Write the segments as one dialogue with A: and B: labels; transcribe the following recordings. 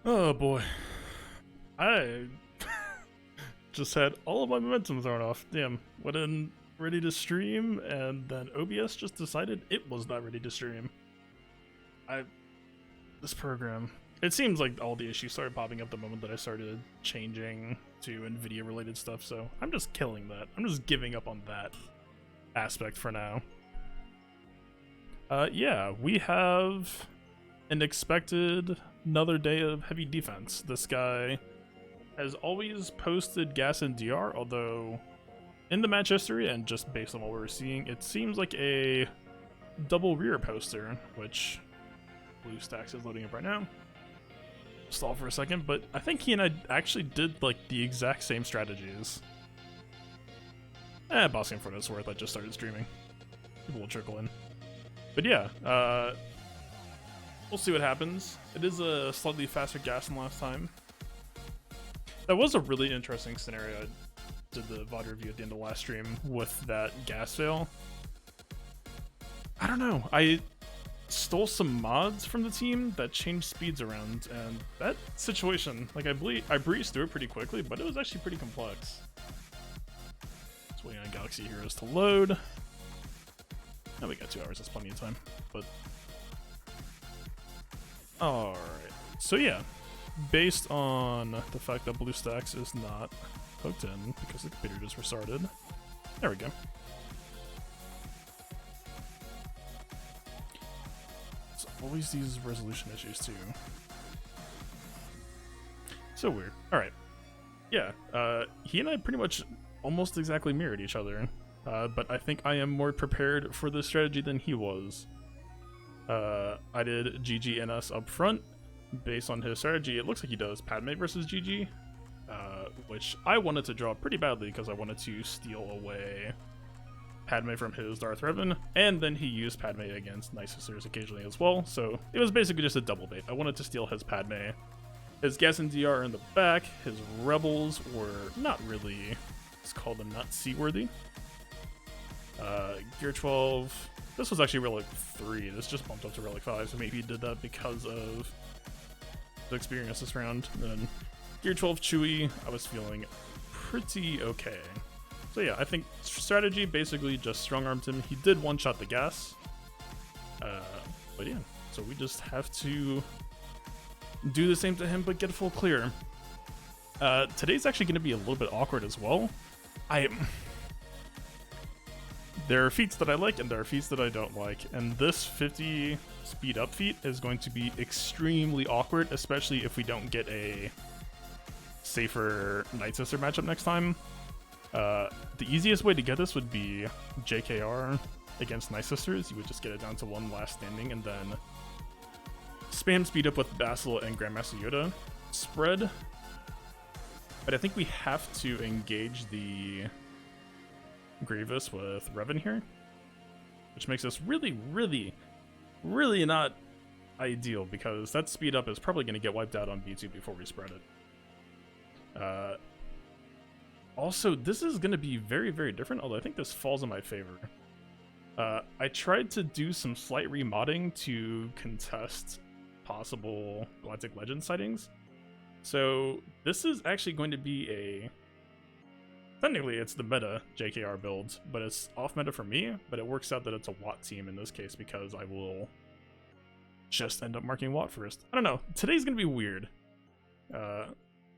A: Oh boy. I just had all of my momentum thrown off. Damn. Went in ready to stream, and then OBS just decided it was not ready to stream. This program. It seems like all the issues started popping up the moment that I started changing to NVIDIA related stuff, so I'm just killing that. I'm just giving up on that aspect for now. Yeah, we have an expected another day of heavy defense. This guy has always posted gas and DR, although in the match history and just based on what we're seeing, it seems like a double rear poster, which BlueStacks is loading up right now. Stall for a second, but I think he and I actually did like the exact same strategies. Bossing for what it's worth, I just started streaming. People will trickle in. But yeah, we'll see what happens. It is a slightly faster gas than last time. That was a really interesting scenario. I did the VOD review at the end of last stream with that gas fail. I don't know. I stole some mods from the team that changed speeds around, and that situation, like I breezed through it pretty quickly, but it was actually pretty complex. Just waiting on Galaxy Heroes to load. Now we got 2 hours, that's plenty of time. But alright. So yeah, based on the fact that BlueStacks is not hooked in because the computer just restarted. There we go. It's always these resolution issues too. So weird. Alright. Yeah, he and I pretty much almost exactly mirrored each other. But I think I am more prepared for this strategy than he was. I did GGNS up front. Based on his strategy, it looks like he does Padme versus GG, which I wanted to draw pretty badly because I wanted to steal away Padme from his Darth Revan, and then he used Padme against Night Sisters occasionally as well, so it was basically just a double bait. I wanted to steal his Padme. His gas and DR are in the back. His rebels were not really, let's call them not seaworthy. Gear 12, this was actually Relic 3, this just bumped up to Relic 5, so maybe he did that because of the experience this round. And then Gear 12 Chewie, I was feeling pretty okay. So yeah, I think strategy basically just strong-armed him. He did one-shot the gas, but yeah, so we just have to do the same to him but get a full clear. Today's actually going to be a little bit awkward as well. There are feats that I like and there are feats that I don't like, and this 50 speed up feat is going to be extremely awkward, especially if we don't get a safer Night Sister matchup next time. The easiest way to get this would be JKR against Night Sisters. You would just get it down to one last standing and then spam speed up with Basil and Grandmaster Yoda spread. But I think we have to engage the Grievous with Revan here, which makes us really not ideal because that speed up is probably going to get wiped out on B2 before we spread it. Also, this is going to be very different, although I think this falls in my favor. I tried to do some slight remodding to contest possible Galactic Legend sightings. So this is actually going to be a... Technically, it's the meta JKR build, but it's off meta for me, but it works out that it's a Watt team in this case because I will just end up marking Watt first. I don't know. Today's going to be weird.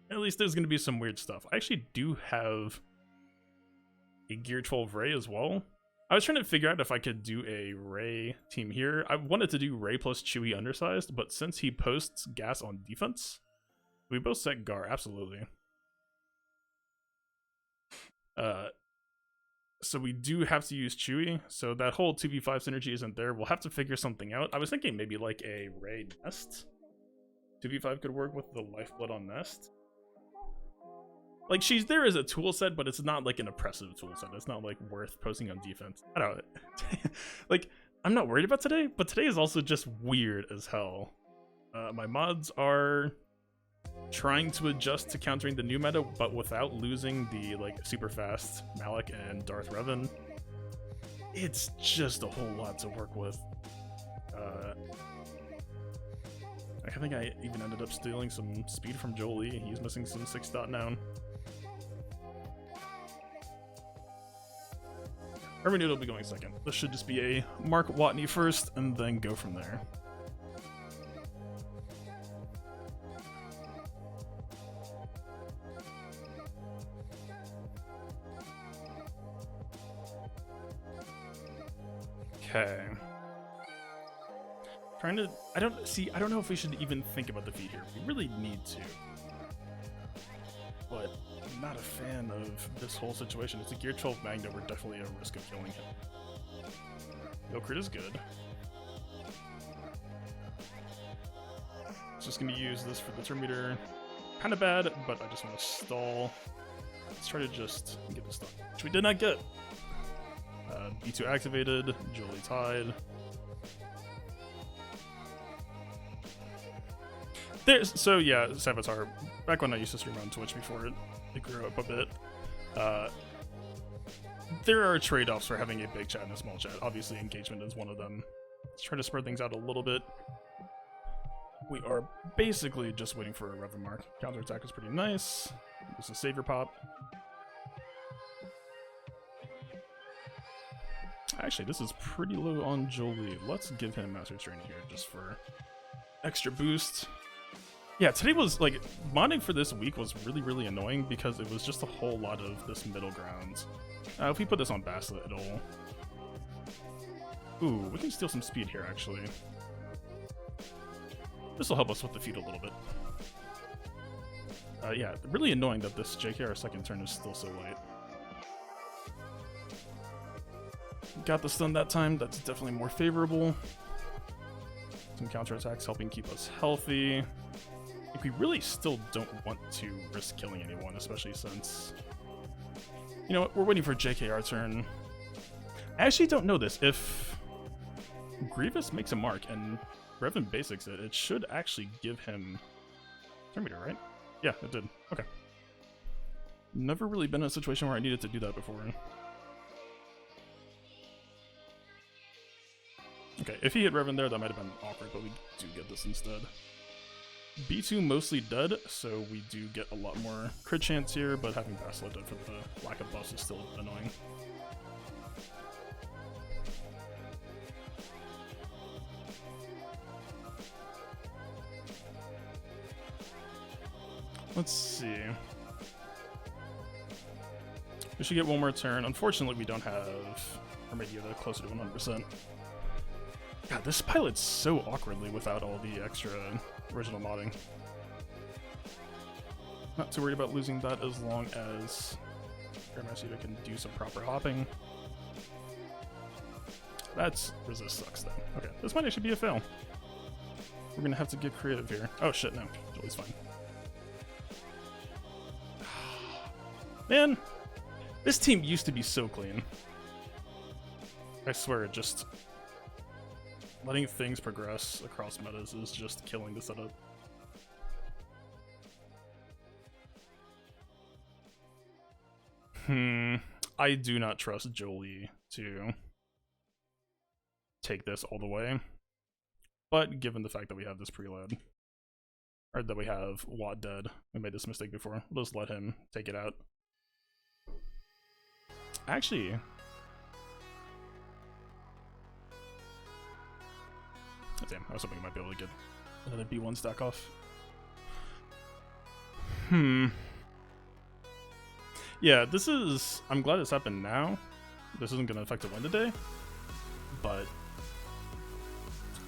A: At least there's going to be some weird stuff. I actually do have a Gear 12 Rey as well. I was trying to figure out if I could do a Rey team here. I wanted to do Rey plus Chewie undersized, but since he posts gas on defense, we both set Gar, absolutely. So we do have to use Chewie, so that whole 2v5 synergy isn't there. We'll have to figure something out. I was thinking maybe like a Rey Nest. 2v5 could work with the Lifeblood on Nest. Like, she's there as a tool set, but it's not like an oppressive tool set. It's not like worth posting on defense. I don't know. Like, I'm not worried about today, but today is also just weird as hell. My mods are trying to adjust to countering the new meta, but without losing the like super fast Malak and Darth Revan. It's just a whole lot to work with. I think I even ended up stealing some speed from Jolie. He's missing some 6 dot now. Hermeneuta will be going second. This should just be a Mark Watney first and then go from there. Okay. I don't know if we should even think about the feed here. We really need to. But I'm not a fan of this whole situation. It's a Gear 12 Magna, we're definitely at risk of killing him. No crit is good. Just gonna use this for the turn meter. Kind of bad, but I just want to stall. Let's try to just get this done, which we did not get. B2 activated, Jolie tied. So yeah, Savitar, back when I used to stream on Twitch before it grew up a bit, there are trade-offs for having a big chat and a small chat. Obviously engagement is one of them. Let's try to spread things out a little bit. We are basically just waiting for a Revan Mark. Counterattack is pretty nice. This is Savior Pop. Actually, this is pretty low on Jolie. Let's give him Master Training here just for extra boost. Yeah, today was, like, modding for this week was really, really annoying because it was just a whole lot of this middle ground. If we put this on Baslet, it'll... Ooh, we can steal some speed here, actually. This will help us with the feed a little bit. Yeah, really annoying that this JKR second turn is still so late. Got the stun that time, that's definitely more favorable. Some counterattacks helping keep us healthy. Like, we really still don't want to risk killing anyone, especially since... You know what, we're waiting for JKR turn. I actually don't know this. If Grievous makes a mark and Revan basics it, it should actually give him turn meter, right? Yeah, it did. Okay. Never really been in a situation where I needed to do that before. Okay, if he hit Revan there, that might have been awkward, but we do get this instead. B2 mostly dead, so we do get a lot more crit chance here, but having Basilisk dead for the lack of buffs is still annoying. Let's see. We should get one more turn. Unfortunately, we don't have Hermeneuta closer to 100%. God, this pilot's so awkwardly without all the extra original modding. Not too worried about losing that as long as Hermeneuta can do some proper hopping. That's resist sucks then. Okay, this might actually be a fail. We're gonna have to get creative here. Oh shit, no. Jolie's fine. Man, this team used to be so clean. I swear, just letting things progress across metas is just killing the setup. I do not trust Jolie to take this all the way. But given the fact that we have this preload, or that we have Watt dead, we made this mistake before, we'll just let him take it out. Actually, damn, I was hoping we might be able to get another B1 stack off. Yeah, this is... I'm glad this happened now. This isn't going to affect the win today. But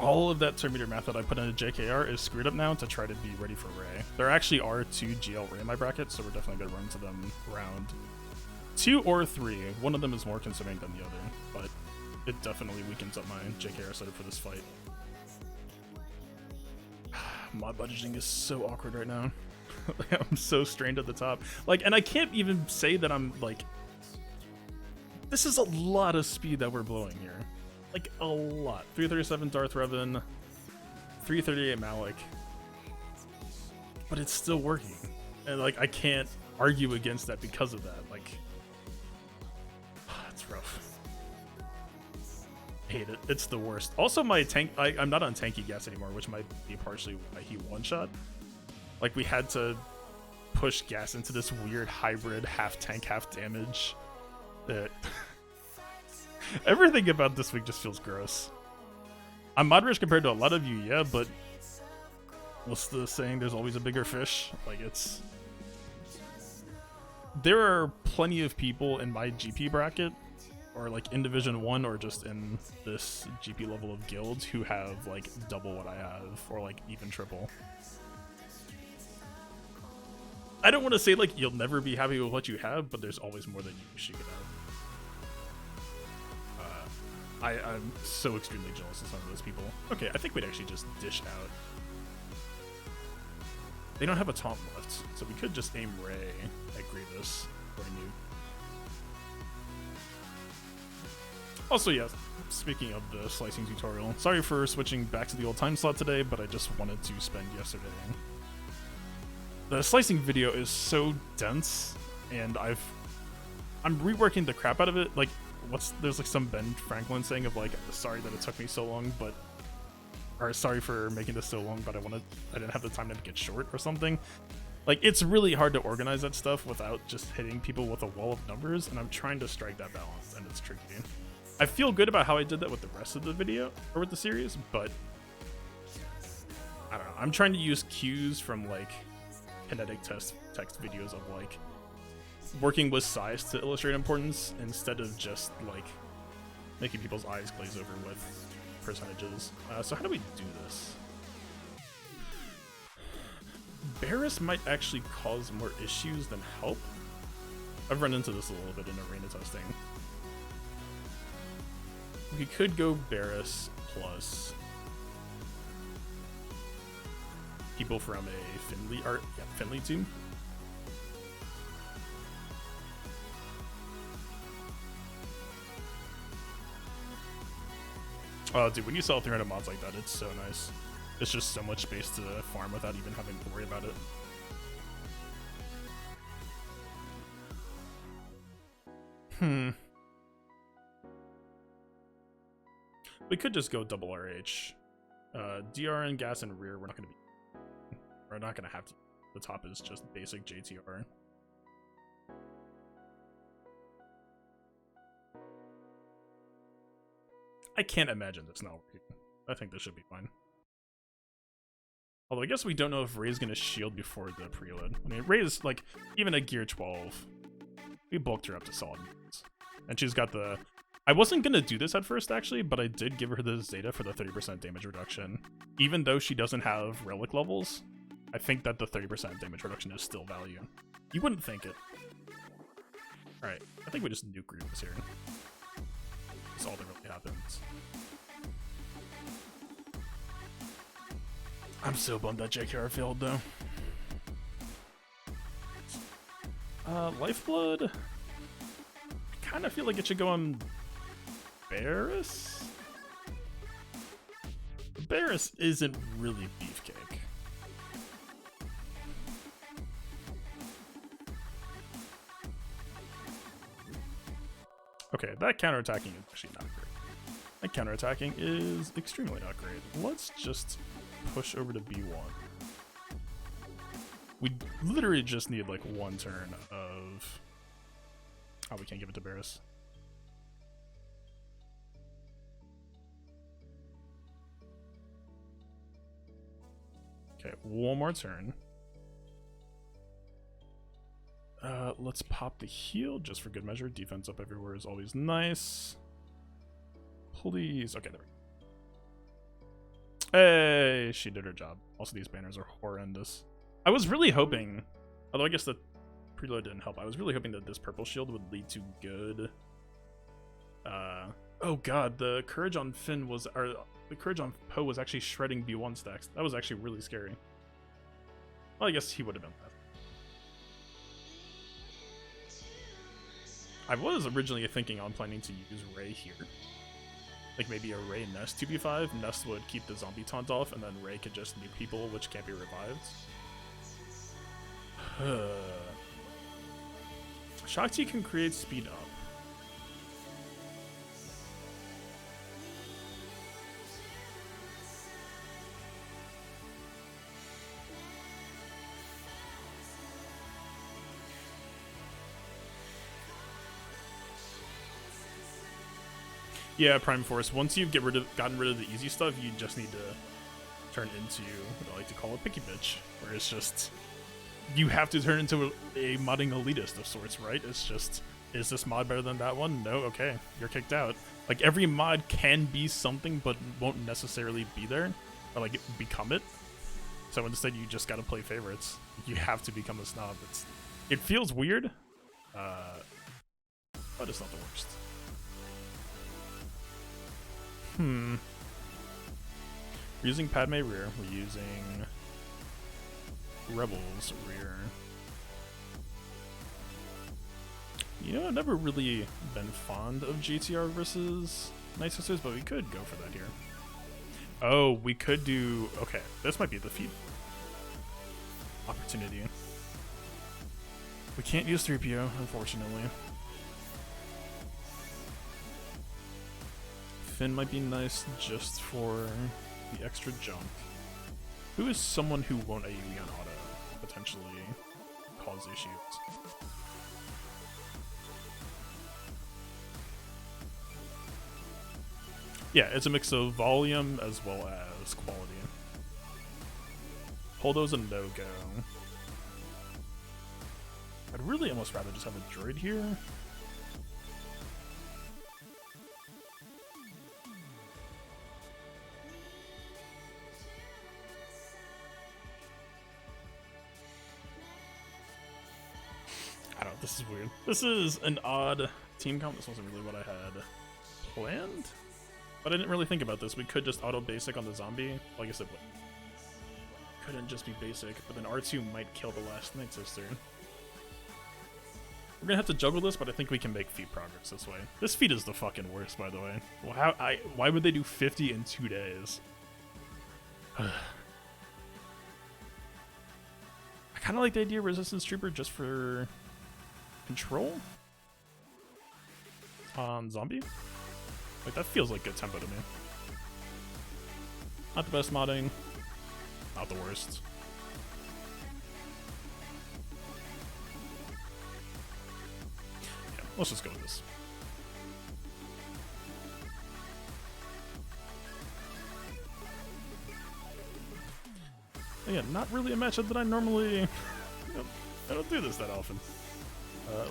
A: all of that turn meter math that I put into JKR is screwed up now to try to be ready for Ray. There actually are 2 GL Ray in my bracket, so we're definitely going to run into them round 2 or 3. One of them is more concerning than the other, but it definitely weakens up my JKR setup for this fight. Mod budgeting is so awkward right now. I'm so strained at the top. Like, and I can't even say that I'm like... This is a lot of speed that we're blowing here. Like, a lot. 337 Darth Revan, 338 Malik. But it's still working. And like, I can't argue against that because of that. Like, it's rough. Hate it. It's the worst. Also, my tank, I'm not on tanky gas anymore, which might be partially why he one-shot. Like, we had to push gas into this weird hybrid half tank, half damage. Everything about this week just feels gross. I'm moderate compared to a lot of you, yeah, but what's the saying? There's always a bigger fish. Like, it's... There are plenty of people in my GP bracket, or like in Division 1, or just in this GP level of guilds, who have like double what I have, or like even triple. I don't want to say like you'll never be happy with what you have, but there's always more than you should get out. I'm so extremely jealous of some of those people. Okay, I think we'd actually just dish out. They don't have a taunt left, so we could just aim Ray at Grievous for a nuke. Also, yeah, speaking of the slicing tutorial, sorry for switching back to the old time slot today, but I just wanted to spend yesterday. The slicing video is so dense, and I'm reworking the crap out of it. Like, there's like some Ben Franklin saying of like, sorry that it took me so long, but, or sorry for making this so long, but I didn't have the time to make it short or something. Like, it's really hard to organize that stuff without just hitting people with a wall of numbers, and I'm trying to strike that balance, and it's tricky. I feel good about how I did that with the rest of the video, or with the series, but I don't know. I'm trying to use cues from like kinetic text videos of like working with size to illustrate importance instead of just like making people's eyes glaze over with percentages. So how do we do this? Barris might actually cause more issues than help. I've run into this a little bit in arena testing. We could go Barris plus people from a Finley team. Oh, dude, when you sell 300 mods like that, it's so nice. It's just so much space to farm without even having to worry about it. We could just go double RH. DR and gas and rear, we're not gonna have to. The top is just basic JTR. I can't imagine this not working. I think this should be fine. Although I guess we don't know if Ray's gonna shield before the preload. I mean, Ray is like, even at gear 12, we bulked her up to solid units. And she's got the... I wasn't gonna do this at first actually, but I did give her the Zeta for the 30% damage reduction. Even though she doesn't have relic levels, I think that the 30% damage reduction is still value. You wouldn't think it. Alright, I think we just nuke Grievous here. That's all that really happens. I'm so bummed that JKR failed though. Lifeblood? I kind of feel like it should go on Barris? Barris isn't really beefcake. Okay, that counterattacking is actually not great. That counterattacking is extremely not great. Let's just push over to B1. We literally just need like one turn of... Oh, we can't give it to Barris. Okay, one more turn. Let's pop the heal just for good measure. Defense up everywhere is always nice. Please. Okay, there we go. Hey, she did her job. Also, these banners are horrendous. I was really hoping, although I guess the preload didn't help, I was really hoping that this purple shield would lead to good... oh god, the courage on Finn was... Or the courage on Poe was actually shredding B1 stacks. That was actually really scary. Well, I guess he would have done that. I was originally thinking on planning to use Ray here. Like maybe a Ray Nest 2v5. Nest would keep the zombie taunt off, and then Ray could just nuke people, which can't be revived. Shakti can create speed up. Yeah, Prime Force. Once you've gotten rid of the easy stuff, you just need to turn into what I like to call a picky bitch, where it's just you have to turn into a modding elitist of sorts, right? It's just, is this mod better than that one? No, okay, you're kicked out. Like, every mod can be something, but won't necessarily be there, or like become it. So instead, you just gotta play favorites. You have to become a snob. It feels weird, but it's not the worst. We're using Padme rear. We're using Rebels rear. You know, I've never really been fond of GTR versus Night Sisters, but we could go for that here. Oh, we could do... Okay, this might be the feed opportunity. We can't use 3PO, unfortunately. Finn might be nice just for the extra jump. Who is someone who won't AoE on auto potentially cause issues? Yeah, it's a mix of volume as well as quality. Holdo's a no-go. I'd really almost rather just have a droid here. I don't know, this is weird. This is an odd team count. This wasn't really what I had planned. But I didn't really think about this. We could just auto basic on the zombie. Well, I guess it couldn't just be basic, but then R2 might kill the last Night Sister. We're gonna have to juggle this, but I think we can make feat progress this way. This feat is the fucking worst, by the way. Well, why would they do 50 in 2 days? I kind of like the idea of Resistance Trooper just for control on zombie. Like, that feels like good tempo to me. Not the best modding, not the worst. Yeah, let's just go with this. Again, not really a matchup that I normally... I don't do this that often.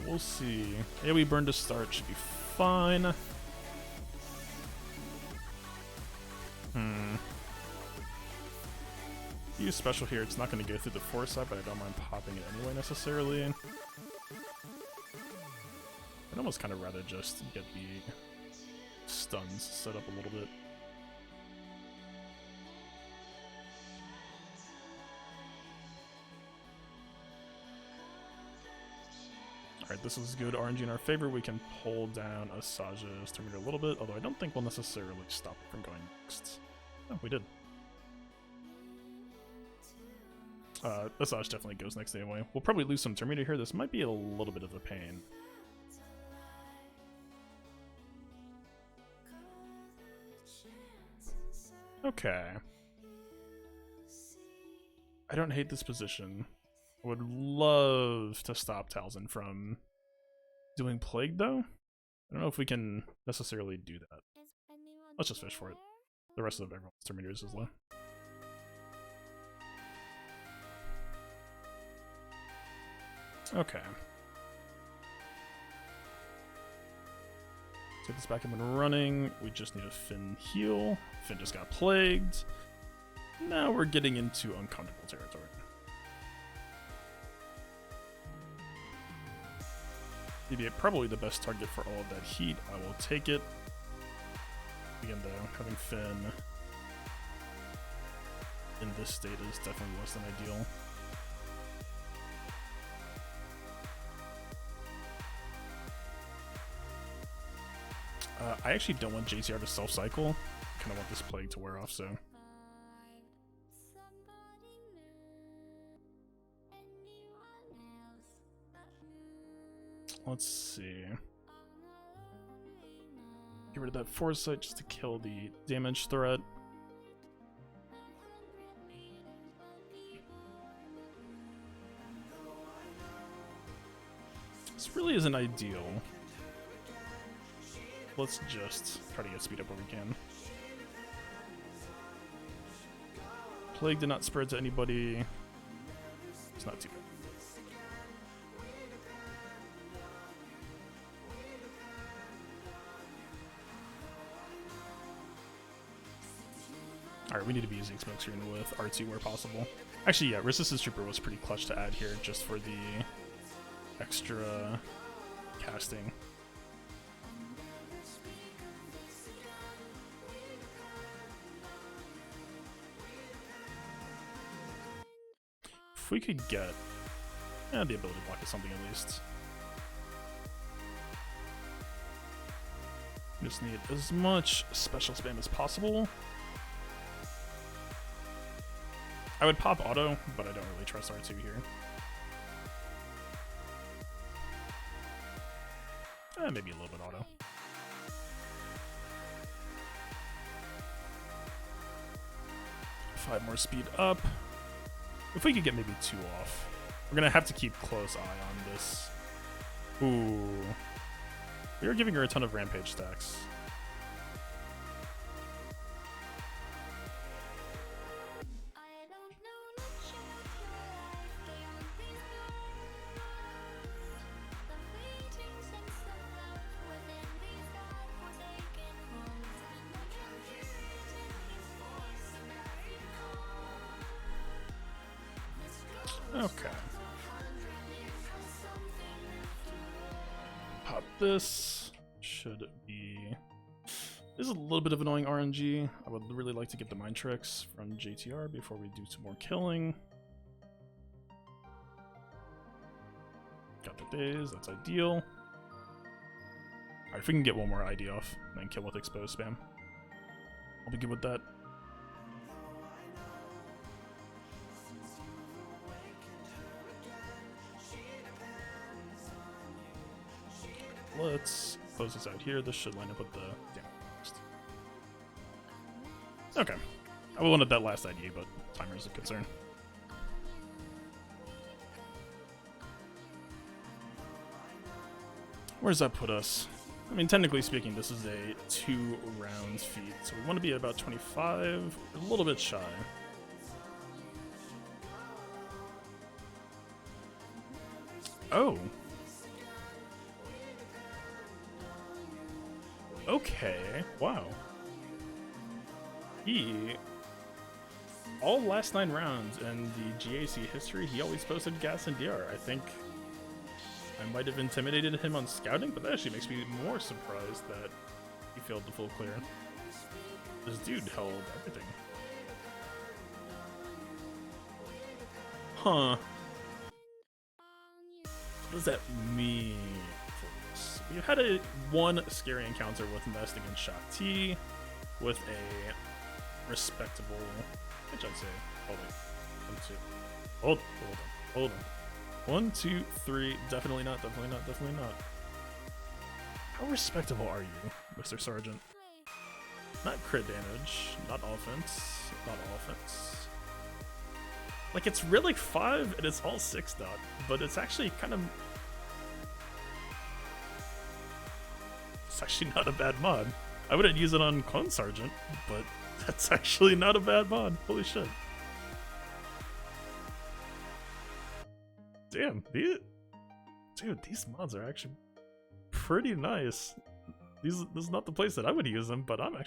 A: We'll see. Yeah, we burned to start, should be fine. Use special here, it's not going to go through the force side, but I don't mind popping it anyway necessarily. I'd almost kind of rather just get the stuns set up a little bit. Alright, this is good RNG in our favor. We can pull down Asaja's Terminator a little bit, although I don't think we'll necessarily stop it from going next. Oh, we did. Asajj definitely goes next anyway. We'll probably lose some Terminator here. This might be a little bit of a pain. Okay. I don't hate this position. I would love to stop Talzin from doing Plague, though. I don't know if we can necessarily do that. Let's just fish for it. The rest of everyone's Terminators is low. Okay. Let's get this back up and running. We just need a Finn heal. Finn just got plagued. Now we're getting into uncomfortable territory. BB-8 probably the best target for all of that heat. I will take it. Again, though, having Finn in this state is definitely less than ideal. I actually don't want JCR to self-cycle. I kind of want this plague to wear off, so... Let's see. Get rid of that foresight just to kill the damage threat. This really isn't ideal. let's just try to get speed up where we can. Plague did not spread to anybody. It's not too bad. Alright, we need to be using Smokescreen with R2 where possible. Actually, yeah, Resistance Trooper was pretty clutch to add here just for the extra casting. If we could get the ability block is something at least. Just need as much special spam as possible. I would pop auto, but I don't really trust R2 here. Maybe a little bit auto. Five more speed up. If we could get maybe 2 off. We're gonna have to keep close eye on this. Ooh. We are giving her a ton of rampage stacks. Okay. Pop this. Should be... This is a little bit of annoying RNG. I would really like to get the mind tricks from JTR before we do some more killing. Got the days, that's ideal. Alright, if we can get one more ID off, and then kill with exposed spam, I'll be good with that. Let's close this out here. This should line up with the damage. Okay. I wanted that last ID, but timer is a concern. Where does that put us? I mean, technically speaking, this is a 2 rounds feat, so we want to be at about 25, a little bit shy. Oh. Okay, wow. All last 9 rounds in the GAC history, he always posted gas and DR. I think I might have intimidated him on scouting, but that actually makes me more surprised that he failed the full clear. This dude held everything. Huh. What does that mean? We've had one scary encounter with Nest against Shot T, with a respectable, which I'd say, hold on. 1, 2, 3, definitely not. How respectable are you, Mr. Sergeant? Not crit damage, not offense. Like, it's really 5 and it's all 6 dot, but it's actually kind of... It's actually not a bad mod. I wouldn't use it on Clone Sergeant, but that's actually not a bad mod. Holy shit. Damn, dude, these mods are actually pretty nice. This is not the place that I would use them, but I'm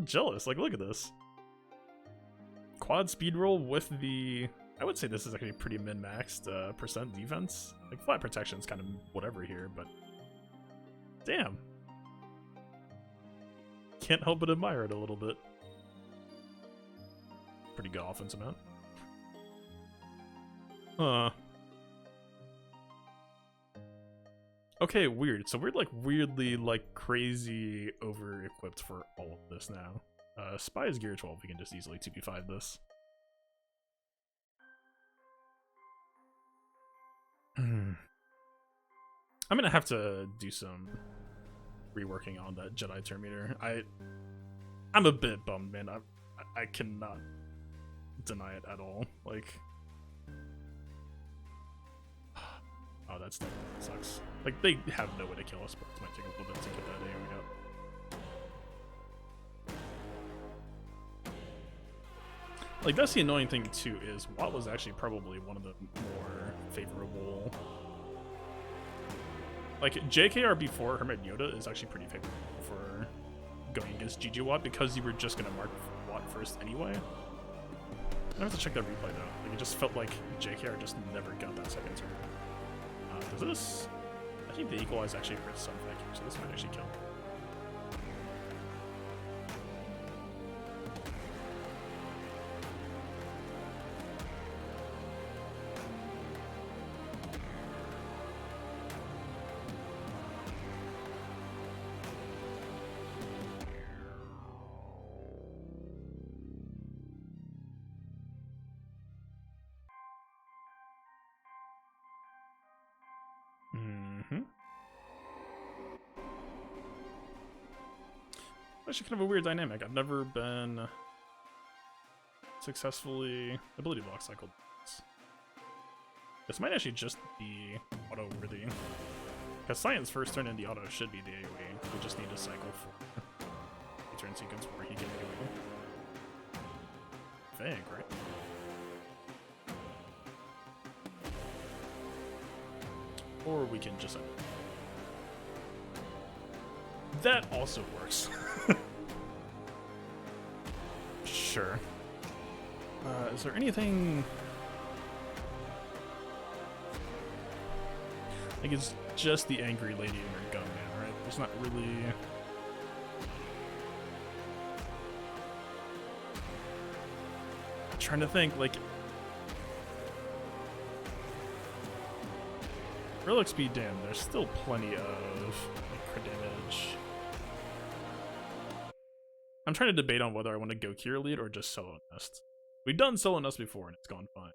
A: jealous. Like, look at this. Quad speed roll with the... I would say this is actually pretty min-maxed percent defense. Like, flat protection is kind of whatever here, but... Damn. Can't help but admire it a little bit. Pretty good offense amount. Huh. Okay, weird. So we're like weirdly like crazy over-equipped for all of this now. Spy is gear 12, we can just easily 2v5 this. I'm gonna have to do some reworking on that Jedi Terminator. I'm a bit bummed, man. I cannot deny it at all. Like, oh, that sucks. Like, they have no way to kill us, but it might take a little bit to get that. Here we go. Like, that's the annoying thing too, is Watt was actually probably one of the more favorable. Like, JKR before Hermit Yoda is actually pretty favorable for going against GG Watt, because you were just gonna mark Watt first anyway. I have to check that replay though. Like, it just felt like JKR just never got that second turn. Does this? I think the equalize actually hurts some vacuum, so this might actually kill. Actually, kind of a weird dynamic. I've never been successfully ability block cycled. This might actually just be auto worthy, because Science first turn in the auto should be the AoE. We just need to cycle for a turn sequence where he can AoE. Vague, right? Or we can just end it. That also works. Sure. Is there anything... Like, it's just the angry lady and her gunman, right? There's not really... I'm trying to think, like... Relics be damned, there's still plenty of like, crit damage. I'm trying to debate on whether I want to go Cure Lead or just Solo Nest. We've done Solo Nest before and it's gone fine.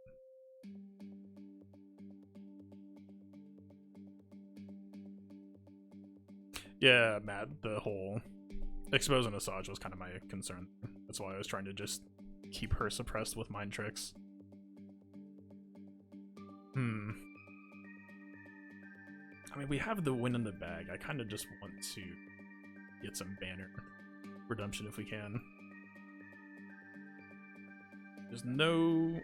A: Yeah, Matt, the whole exposing Asajj was kind of my concern. That's why I was trying to just keep her suppressed with mind tricks. I mean, we have the win in the bag. I kind of just want to get some banner redemption if we can. There's no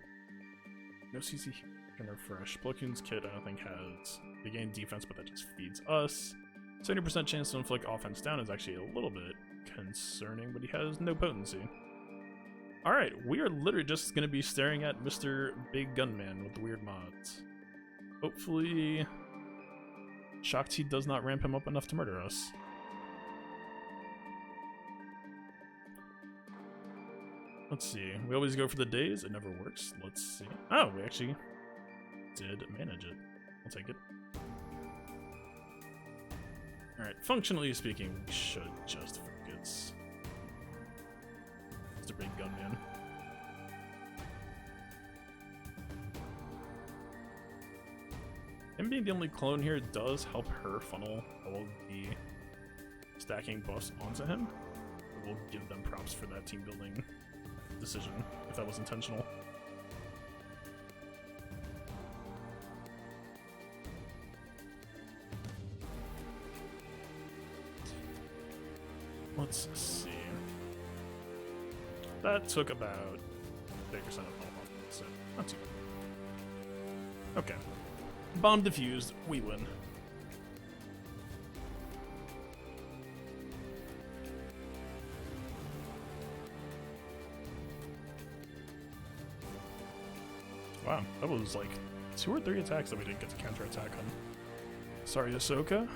A: CC can refresh. Plo Koon's kit I don't think has they gain defense, but that just feeds us. 70% chance to inflict offense down is actually a little bit concerning, but he has no potency. Alright, we are literally just going to be staring at Mr. Big Gunman with the weird mods. Hopefully Shakti does not ramp him up enough to murder us. Let's see. We always go for the days. It never works. Let's see. Oh, we actually did manage it. I'll take it. Alright, functionally speaking, we should just focus. Mr. Big Gunman. Him being the only clone here does help her funnel all of the stacking buffs onto him. We'll give them props for that team building decision, if that was intentional. Let's see. That took about 30% of all off, so not too bad. Okay. Bomb defused, we win. Wow, that was like 2 or 3 attacks that we didn't get to counterattack on. Sorry, Ahsoka.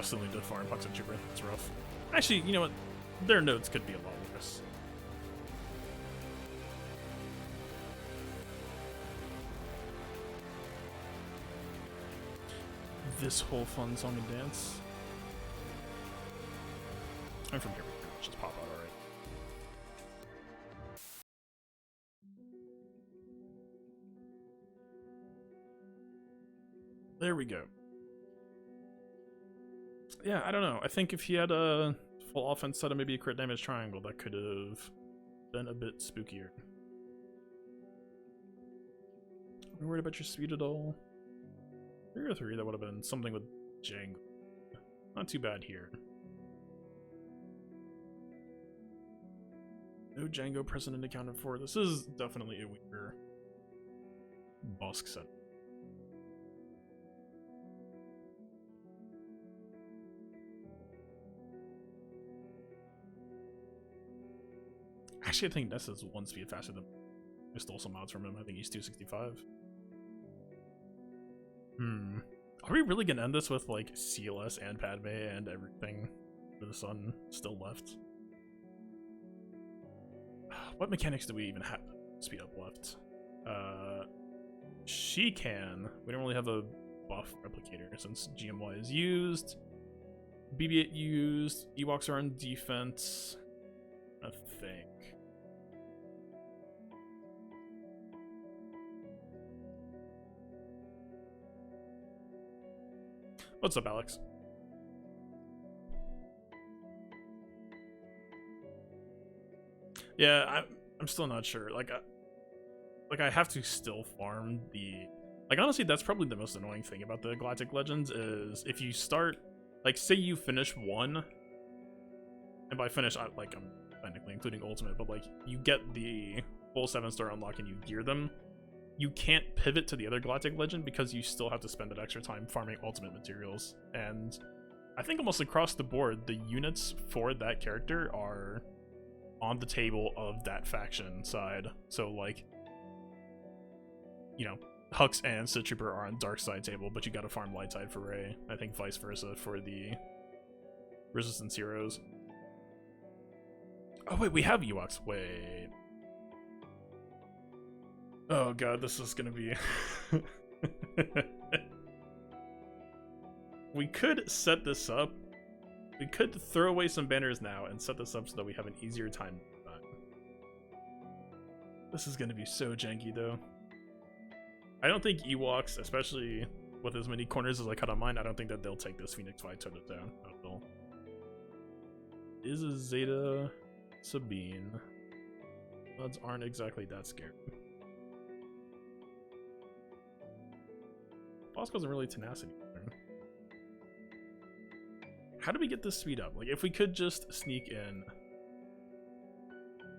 A: Still need to farm Puxin Trooper. That's rough. Actually, you know what? Their nodes could be a lot worse. This whole fun song and dance. And from here we can just pop out, alright. There we go. Yeah, I don't know. I think if he had a full offense set of maybe a crit damage triangle, that could have been a bit spookier. Are you worried about your speed at all? 3 or 3, that would have been something with Django. Not too bad here. No Django precedent accounted for. This is definitely a weaker Bosk set. Actually, I think Ness is 1 speed faster than I stole some mods from him. I think he's 265. Are we really gonna end this with like CLS and Padme and everything for the sun still left? What mechanics do we even have speed up left? She can. We don't really have a buff replicator since GMY is used. BB-8 used. Ewoks are on defense. I think. What's up, Alex? Yeah, I'm still not sure. Like I have to still farm the... Like, honestly, that's probably the most annoying thing about the Galactic Legends is if you start... Like, say you finish 1, and by finish, I'm technically including Ultimate, but, like, you get the full 7-star unlock and you gear them, you can't pivot to the other Galactic Legend because you still have to spend that extra time farming Ultimate materials. And I think almost across the board, the units for that character are on the table of that faction side. So, like, you know, Hux and Sith Trooper are on dark side table, but you gotta farm light side for Rey. I think vice versa for the Resistance heroes. Oh wait, we have Ewoks. Wait. Oh god, this is gonna be... We could set this up. We could throw away some banners now and set this up so that we have an easier time. This is gonna be so janky though. I don't think Ewoks, especially with as many corners as I cut on mine, I don't think that they'll take this Phoenix fight toe-to-toe at all. Is a Zeta Sabine. Odds aren't exactly that scary. Bosk wasn't really tenacity. How do we get this speed up? Like, if we could just sneak in.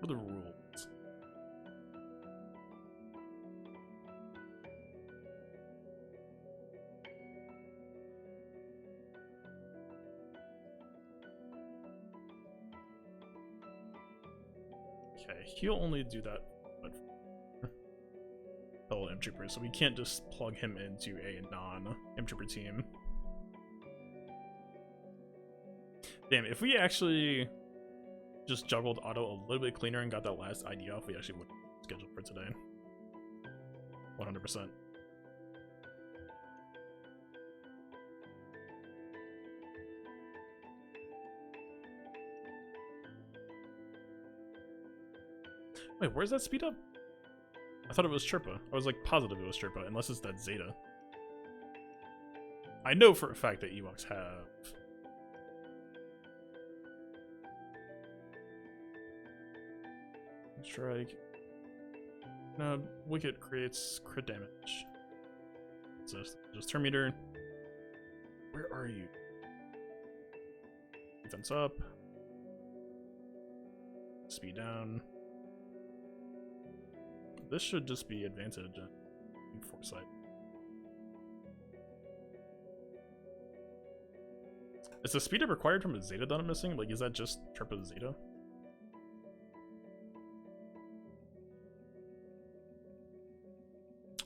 A: What are the rules? Okay, he'll only do that fellow M-Trooper, so we can't just plug him into a non-M-Trooper team. Damn, if we actually just juggled auto a little bit cleaner and got that last ID off, we actually would schedule for today. 100%. Wait, where's that speed up? I thought it was Chirpa. I was like positive it was Chirpa, unless it's that Zeta. I know for a fact that Ewoks have... Strike. No, Wicket creates crit damage. Just turn meter. Where are you? Defense up. Speed down. This should just be advantage and foresight. Is the speed up required from a Zeta that I'm missing? Like, is that just Chirpa Zeta?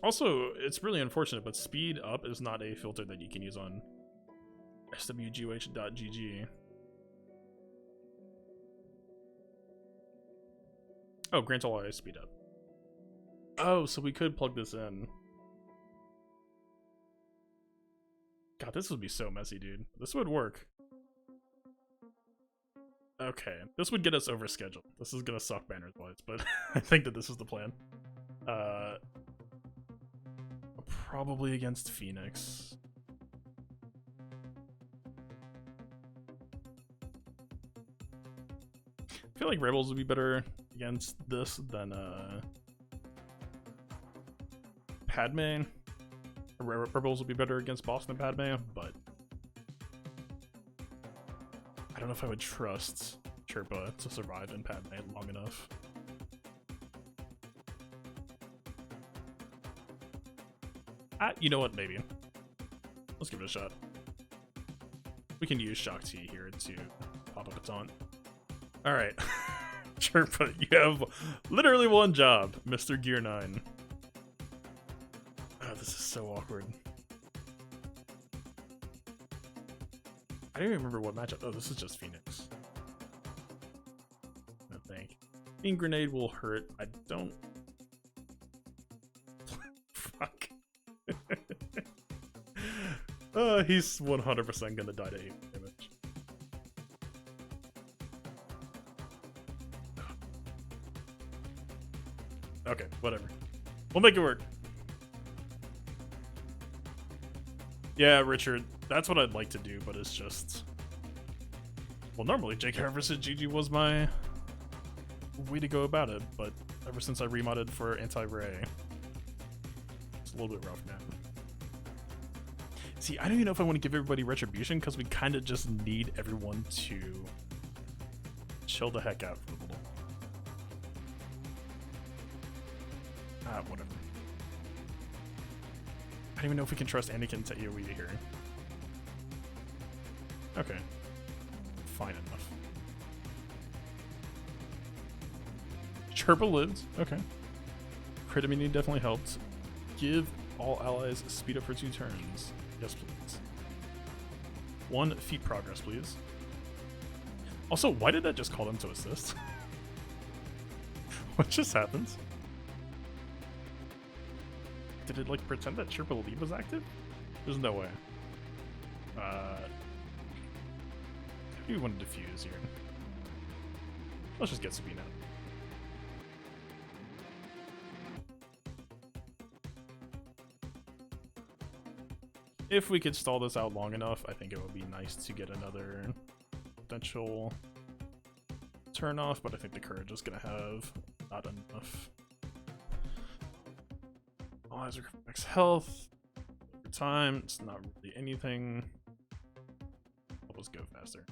A: Also, it's really unfortunate, but speed up is not a filter that you can use on swgoh.gg. Oh, grant all eyes speed up. Oh, so we could plug this in. God, this would be so messy, dude. This would work. Okay, this would get us over schedule. This is gonna suck banners wise, but I think that this is the plan. Probably against Phoenix. I feel like Rebels would be better against this than Padme. Rebels will be better against boss than Padme, but I don't know if I would trust Chirpa to survive in Padme long enough. You know what? Maybe. Let's give it a shot. We can use Shock T here to pop up a taunt. Alright. Chirpa, you have literally one job, Mr. Gear 9. Oh, this is so awkward. I don't even remember what matchup. Oh, this is just Phoenix. I think. Beam Grenade will hurt. I don't. Fuck. He's 100% gonna die to 8 damage. Okay, whatever. We'll make it work. Yeah, Richard, that's what I'd like to do, but it's just... Well, normally JK vs. GG was my way to go about it, but ever since I remodded for anti-ray, it's a little bit rough now. See, I don't even know if I want to give everybody Retribution, because we kind of just need everyone to chill the heck out for a little. Whatever. I don't even know if we can trust Anakin to AoE here. Okay. Fine enough. Chirpa lives. Okay. Crit immunity definitely helped. Give all allies speed up for 2 turns. Yes, please. 1 feat progress, please. Also, why did that just call them to assist? What just happened? Did it, like, pretend that Chirpa Leave was active? There's no way. How do you want to defuse here? Let's just get Sabine out. If we could stall this out long enough, I think it would be nice to get another potential turn off, but I think the Courage is going to have not enough. Allies are max health. Over time, it's not really anything. Help us go faster.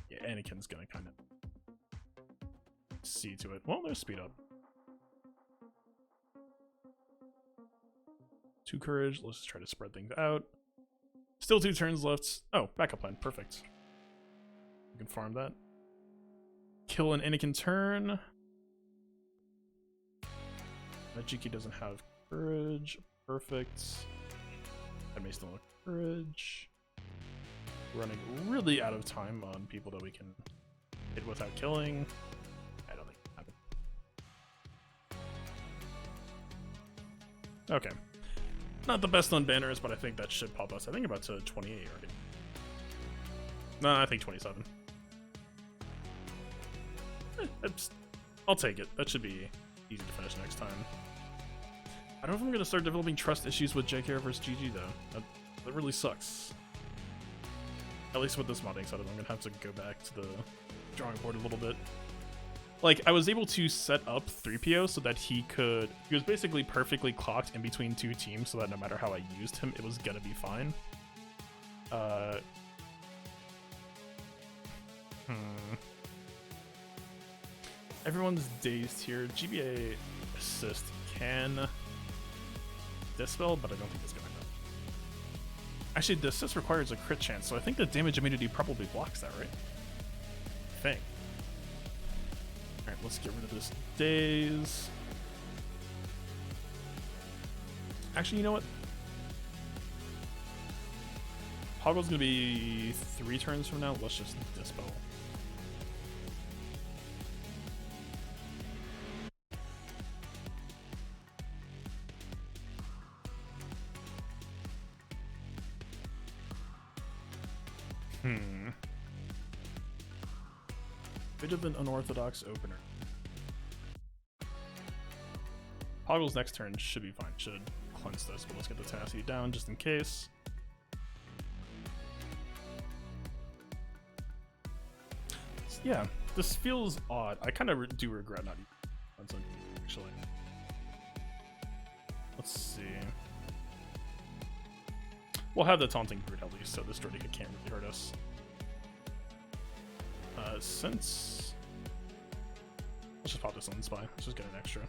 A: Yeah, Anakin's going to kind of see to it. Well, there's speed up. 2 courage. Let's just try to spread things out. Still 2 turns left. Oh, backup plan. Perfect. We can farm that. Kill an Anakin turn. Najiki doesn't have courage. Perfect. I may still have courage. Running really out of time on people that we can hit without killing. I don't think it happened. Okay. Not the best on banners, but I think that should pop us. I think about to 28 already. No, I think 27. I'll take it. That should be easy to finish next time. I don't know if I'm going to start developing trust issues with JK vs. GG, though. That really sucks. At least with this modding setup, I'm going to have to go back to the drawing board a little bit. Like, I was able to set up 3PO so that he was basically perfectly clocked in between 2 teams so that no matter how I used him, it was gonna be fine. Everyone's dazed here. GBA assist can dispel, but I don't think it's gonna happen. Actually, the assist requires a crit chance, so I think the damage immunity probably blocks that, right? I think. Alright, let's get rid of this daze. Actually, you know what? Hoggle's gonna be 3 turns from now. Let's just dispel. Bit of an unorthodox opener. Hoggle's next turn should be fine. Should cleanse this, but let's get the tenacity down just in case. Yeah, this feels odd. I kind of do regret not using actually. Let's see. We'll have the taunting brute at least, so this Droideka can't really hurt us. Since... Let's just pop this on Spy. Let's just get an extra.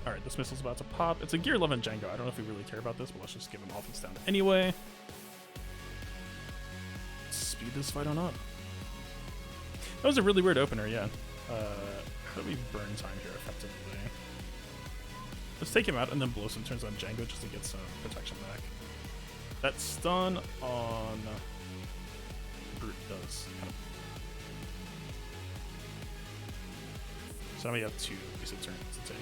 A: Alright, this missile's about to pop. It's a Gear 11 Django. I don't know if we really care about this, but let's just give him offense down anyway. Speed this fight on up. That was a really weird opener, yeah. How do we burn time here effectively? Let's take him out and then blow some turns on Django just to get some protection back. That stun on Brute does kind of... So now we have 2 basic turns to take.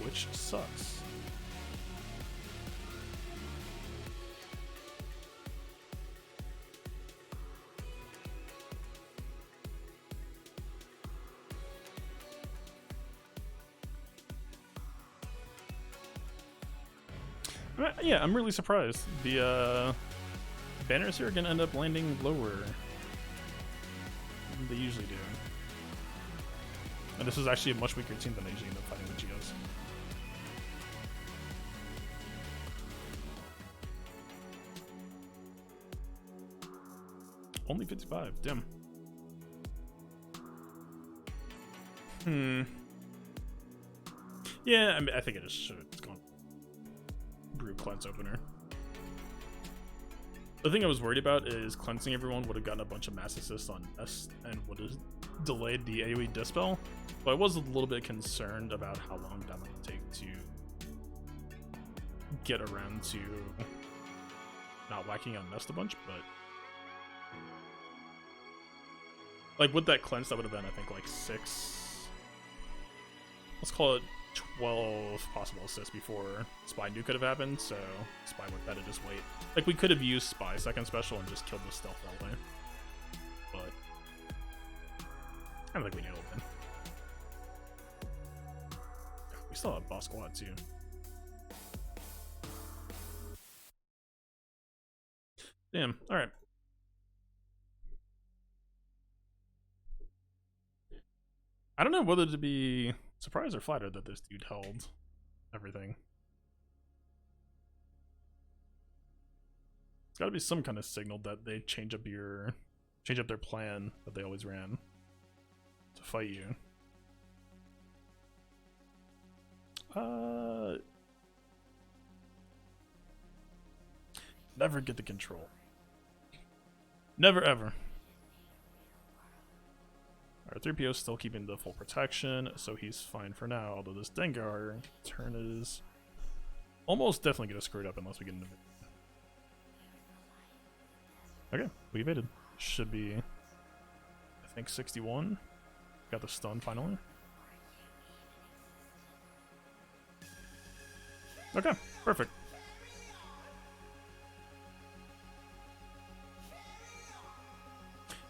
A: Which sucks. Yeah, I'm really surprised. The banners here are gonna end up landing lower than they usually do. And this is actually a much weaker team than they usually end up fighting with Geos. Only 55, damn. Yeah, I mean, I think it just should have gone Brute Cleanse opener. The thing I was worried about is cleansing everyone would have gotten a bunch of mass assists on S and would have delayed the AoE Dispel. But I was a little bit concerned about how long that might take to get around to not whacking on Nest a bunch, but like with that cleanse that would have been I think like 6, let's call it 12 possible assists before Spy Nuke could have happened, so Spy would better just wait. Like we could have used Spy second special and just killed the stealth that way. But I don't think we nailed it. We still have boss squad too. Damn, alright. I don't know whether to be surprised or flattered that this dude held everything. It's gotta be some kind of signal that they change up their plan that they always ran to fight you. Never get the control. Never ever. Our 3PO still keeping the full protection, so he's fine for now, although this Dengar turn is almost definitely gonna screw it up unless we get into it. Okay, we evaded. Should be, I think, 61. Got the stun finally. Okay, perfect.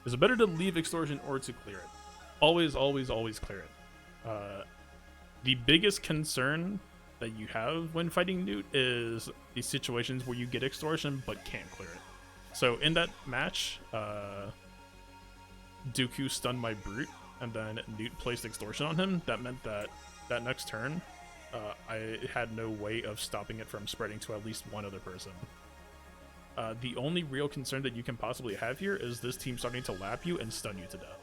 A: Is it better to leave Extortion or to clear it? Always, always, always clear it. The biggest concern that you have when fighting Newt is these situations where you get Extortion but can't clear it. So in that match, Dooku stunned my Brute, and then Newt placed Extortion on him. That meant that that next turn, I had no way of stopping it from spreading to at least one other person. The only real concern that you can possibly have here is this team starting to lap you and stun you to death.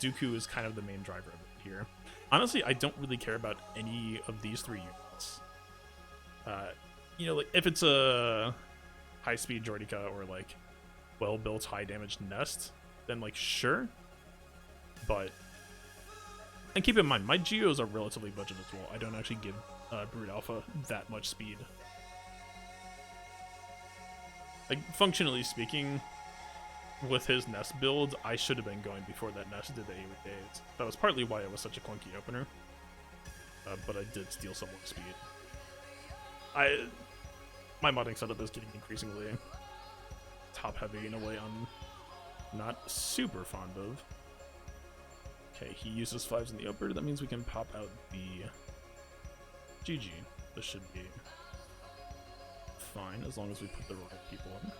A: Dooku is kind of the main driver of it here. Honestly, I don't really care about any of these 3 units. You know, like if it's a high-speed Droideka or like well-built, high-damage Nest, then like sure. But and keep in mind, my Geos are relatively budget as well. I don't actually give Brute Alpha that much speed. Like, functionally speaking, with his Nest build, I should have been going before that Nest did the AoE days. That was partly why it was such a clunky opener. But I did steal some more speed. My modding setup is getting increasingly top-heavy in a way I'm not super fond of. Okay, he uses 5s in the upper. That means we can pop out the GG. This should be fine as long as we put the right people in.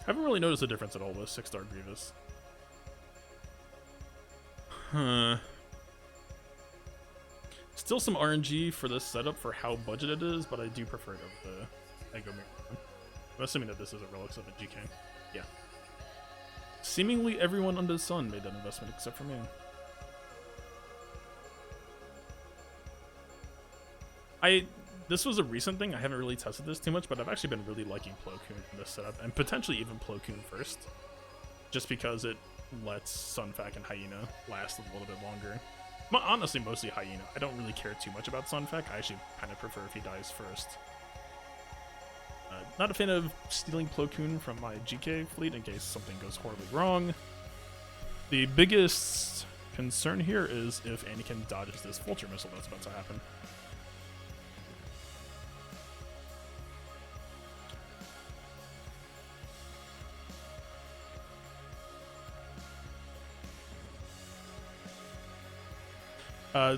A: I haven't really noticed a difference at all with 6-star Grievous. Huh. Still some RNG for this setup for how budgeted it is, but I do prefer it over the Ego Mirror. I'm assuming that this is a Relics of a GK. Yeah. Seemingly everyone under the sun made that investment except for me. This was a recent thing. I haven't really tested this too much, but I've actually been really liking Plo Koon in this setup, and potentially even Plo Koon first, just because it lets Sunfac and Hyena last a little bit longer. Well, honestly, mostly Hyena. I don't really care too much about Sunfac. I actually kind of prefer if he dies first. Not a fan of stealing Plo Koon from my GK fleet in case something goes horribly wrong. The biggest concern here is if Anakin dodges this Vulture missile that's about to happen.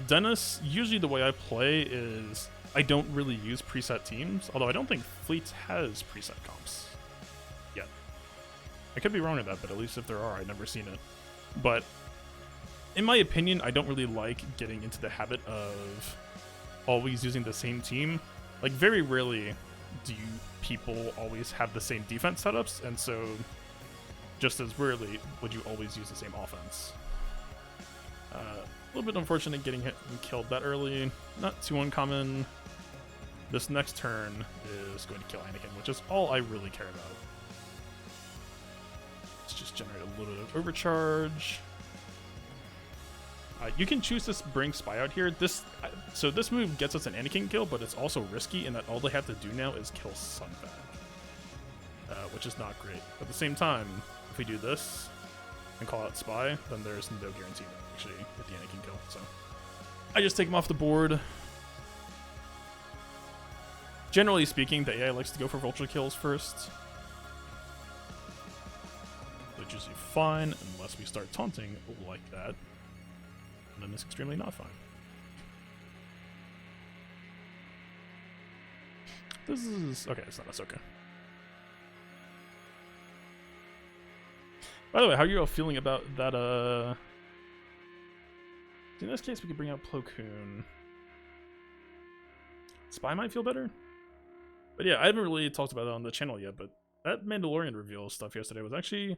A: Dennis, usually the way I play is I don't really use preset teams, although I don't think Fleets has preset comps yet. I could be wrong with that, but at least if there are, I've never seen it. But in my opinion, I don't really like getting into the habit of always using the same team. Like, very rarely do people always have the same defense setups, and so just as rarely would you always use the same offense. A little bit unfortunate getting hit and killed that early. Not too uncommon. This next turn is going to kill Anakin, which is all I really care about. Let's just generate a little bit of overcharge. You can choose to bring Spy out here. So this move gets us an Anakin kill, but it's also risky in that all they have to do now is kill Sunfac, which is not great. At the same time, if we do this and call out Spy, then there's no guarantee that we actually get the Anakin kill. So I just take him off the board. Generally speaking, the AI likes to go for Vulture kills first, which is fine unless we start taunting like that, and then it's extremely not fine. This is okay. It's not Ahsoka. By the way, how are you all feeling about that? In this case, we could bring out Plo Koon. Spy might feel better. But yeah, I haven't really talked about it on the channel yet, but that Mandalorian reveal stuff yesterday was actually,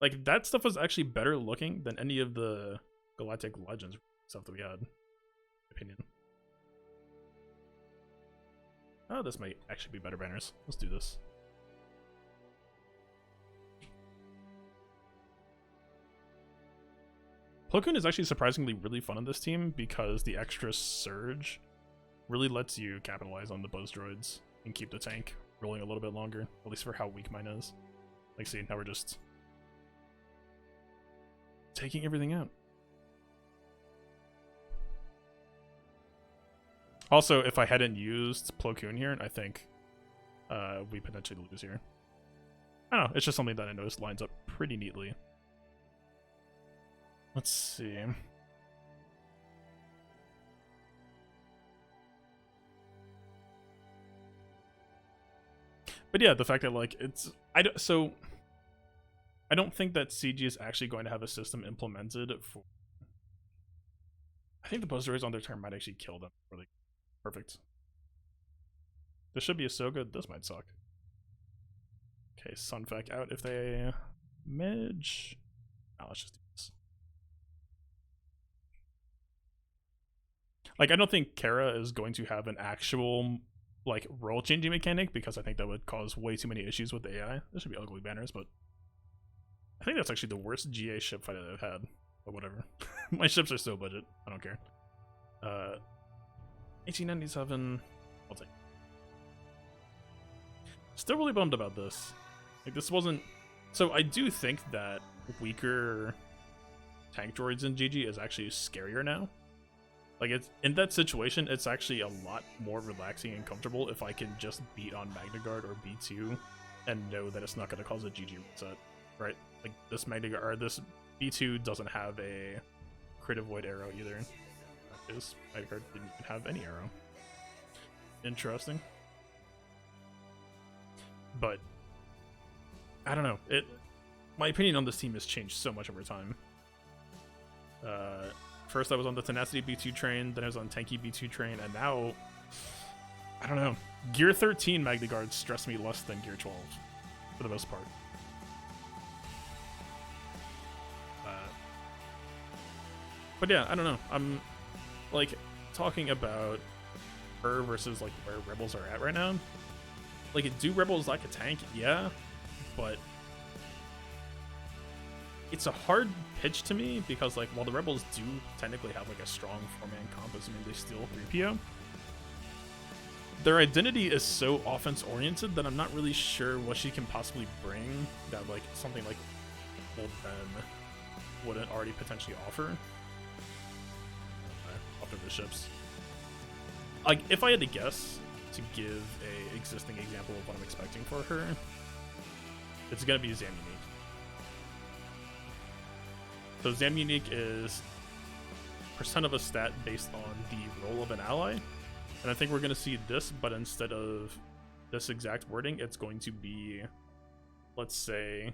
A: like, that stuff was actually better looking than any of the Galactic Legends stuff that we had, in my opinion. Oh, this might actually be better banners. Let's do this. Plo Koon is actually surprisingly really fun on this team because the extra surge really lets you capitalize on the buzz droids and keep the tank rolling a little bit longer, at least for how weak mine is. Like, see, now we're just taking everything out. Also, if I hadn't used Plo Koon here, I think we potentially lose here. I don't know, it's just something that I noticed lines up pretty neatly. Let's see. But yeah, the fact that, like, it's I don't think that CG is actually going to have a system implemented for. I think the buzz droids on their turn might actually kill them. Really perfect. This should be so good. This might suck. Okay, Sunfac out if they midge. Oh, let's just do this. Like, I don't think Kara is going to have an actual, like, role changing mechanic because I think that would cause way too many issues with the AI. This should be ugly banners, but I think that's actually the worst GA ship fight I've had. But whatever. My ships are so budget. I don't care. 1897. I'll take it. Still really bummed about this. Like, this wasn't. So I do think that weaker tank droids in GG is actually scarier now. Like, it's in that situation, it's actually a lot more relaxing and comfortable if I can just beat on Magna Guard or B2 and know that it's not going to cause a GG reset, right? Like, this Magna Guard, or this B2 doesn't have a crit avoid arrow either. This Magna Guard didn't even have any arrow. Interesting. But I don't know. My opinion on this team has changed so much over time. First I was on the Tenacity B2 train, then I was on Tanky B2 train, and now, I don't know. Gear 13 Magna Guards stress me less than Gear 12, for the most part. But yeah, I don't know. I'm, like, talking about her versus, like, where Rebels are at right now. Like, do Rebels like a tank? Yeah, but it's a hard pitch to me because, like, while the Rebels do technically have, like, a strong 4-man comp, assuming they steal 3PO, their identity is so offense-oriented that I'm not really sure what she can possibly bring that, like, something like Old Ben wouldn't already potentially offer. After the ships. Like, if I had to guess to give a existing example of what I'm expecting for her, it's gonna be Zam Unique. So Zam Unique is percent of a stat based on the role of an ally, and I think we're gonna see this, but instead of this exact wording, it's going to be, let's say,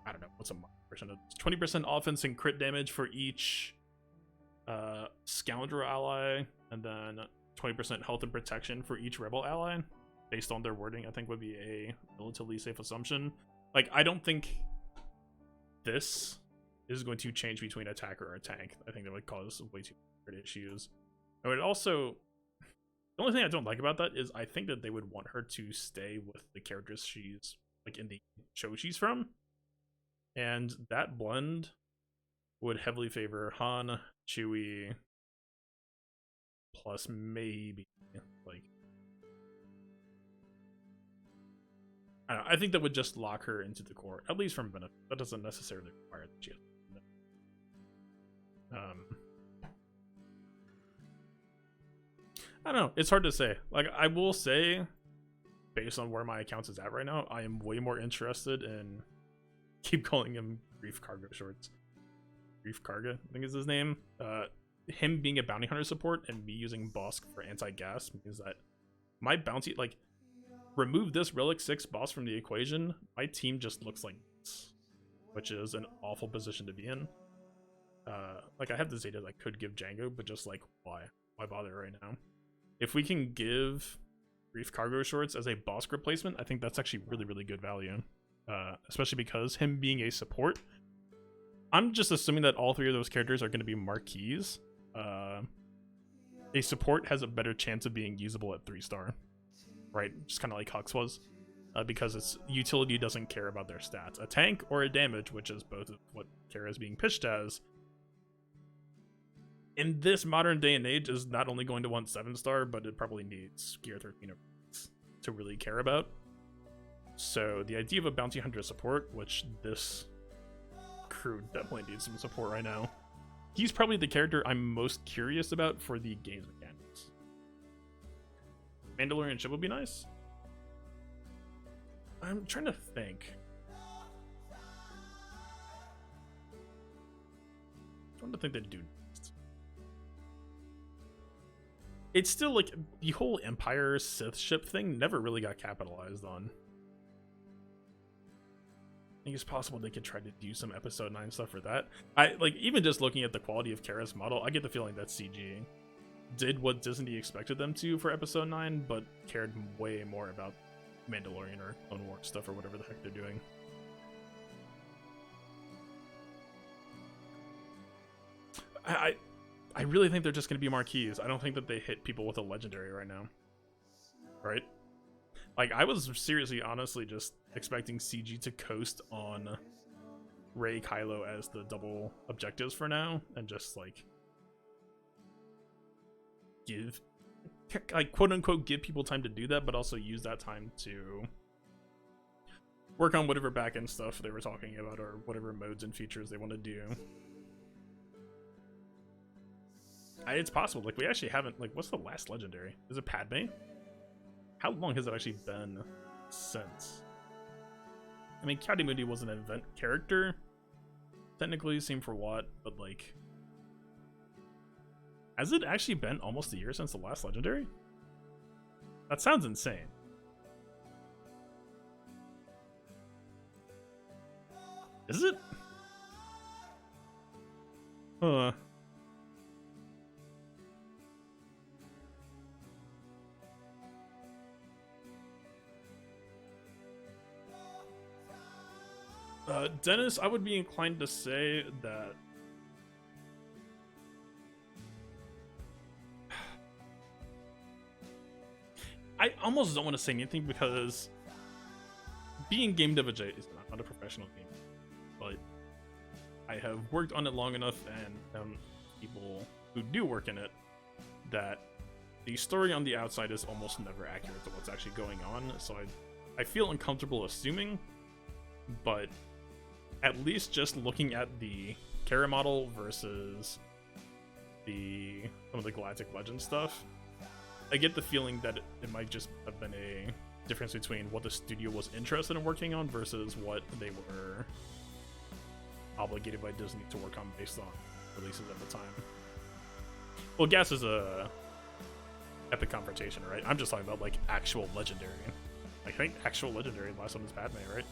A: I don't know, what's a version of 20% offense and crit damage for each Scoundrel ally, and then 20% health and protection for each Rebel ally, based on their wording. I think would be a relatively safe assumption. Like, I don't think this is going to change between attacker or a tank. I think that would cause way too many issues. I would also, the only thing I don't like about that is I think that they would want her to stay with the characters she's, like, in the show she's from, and that blend would heavily favor Han, Chewie, plus maybe, like, I don't know, I think that would just lock her into the core, at least from benefit. That doesn't necessarily require that she has I don't know, it's hard to say. Like, I will say, based on where my account is at right now, I am way more interested in, keep calling him Grief Cargo Shorts, Grief Karga, I think is his name. Him being a bounty hunter support and me using Bosk for anti-gas means that my bounty, like, remove this Relic 6 boss from the equation, my team just looks like this, which is an awful position to be in. Like, I have the Zetas I could give Django, but just, like, why? Why bother right now? If we can give Grief Cargo Shorts as a Bosk replacement, I think that's actually really, really good value. Especially because him being a support, I'm just assuming that all three of those characters are going to be marquees. A support has a better chance of being usable at 3-star, right? Just kind of like Hux was, because its utility doesn't care about their stats. A tank or a damage, which is both of what Kara is being pitched as, in this modern day and age, is not only going to want 7-star, but it probably needs Gear 13 to really care about. So the idea of a bounty hunter support, which this crew definitely needs some support right now, he's probably the character I'm most curious about for the game's mechanics. Mandalorian ship would be nice. I'm trying to think. They'd do next. It's still like the whole Empire Sith ship thing never really got capitalized on. I think it's possible they could try to do some episode 9 stuff for that. I like, even just looking at the quality of Kara's model, I get the feeling that CG did what Disney expected them to for episode 9, but cared way more about Mandalorian or Clone Wars stuff or whatever the heck they're doing. I really think they're just going to be marquees. I don't think that they hit people with a legendary right now. Right? Like, I was seriously, honestly, just expecting CG to coast on Rey Kylo as the double objectives for now, and just, like, give, like, quote-unquote, give people time to do that, but also use that time to work on whatever back-end stuff they were talking about, or whatever modes and features they want to do. It's possible. Like, we actually haven't, like, what's the last legendary? Is it Padme? How long has it actually been since? I mean, County Moody was an event character, technically, same for what, but, like, has it actually been almost a year since the last legendary? That sounds insane. Is it? Huh. Dennis, I would be inclined to say that I almost don't want to say anything because being game dev is not a professional game, but I have worked on it long enough and found people who do work in it that the story on the outside is almost never accurate to what's actually going on, so I feel uncomfortable assuming, but at least just looking at the Kara model versus some of the Galactic Legend stuff, I get the feeling that it might just have been a difference between what the studio was interested in working on versus what they were obligated by Disney to work on based on releases at the time. Well, GAC is a epic confrontation, right? I'm just talking about like actual legendary. I think actual legendary last one is Padme, right?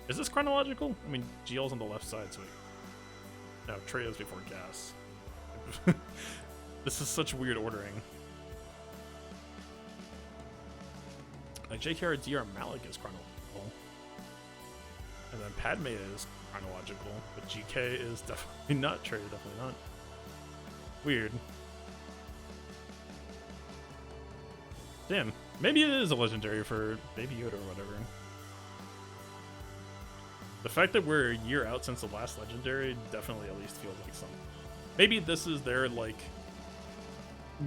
A: Is this chronological? I mean, GL's on the left side, so no, Treya's before GAC. This is such weird ordering. Like JKR DR Malik is chronological, and then Padme is chronological, but GK is definitely not. Treya definitely not. Weird. Damn, maybe it is a legendary for Baby Yoda or whatever. The fact that we're a year out since the last legendary definitely at least feels like something. Maybe this is their like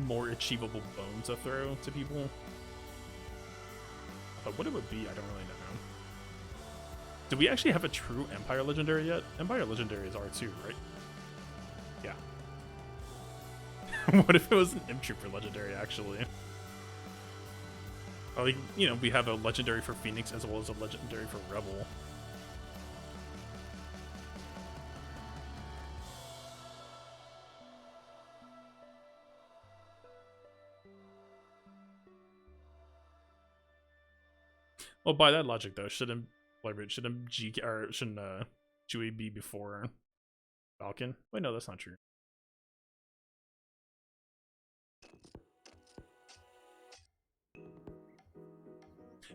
A: more achievable bone to throw to people. But what it would be, I don't really know. Do we actually have a true Empire Legendary yet? Empire Legendaries are too, right? Yeah. What if it was an Imp Trooper Legendary, actually? Like, you know, we have a Legendary for Phoenix as well as a Legendary for Rebel. Well, by that logic, though, shouldn't GK or shouldn't Chewie be before Falcon? Wait, no, that's not true.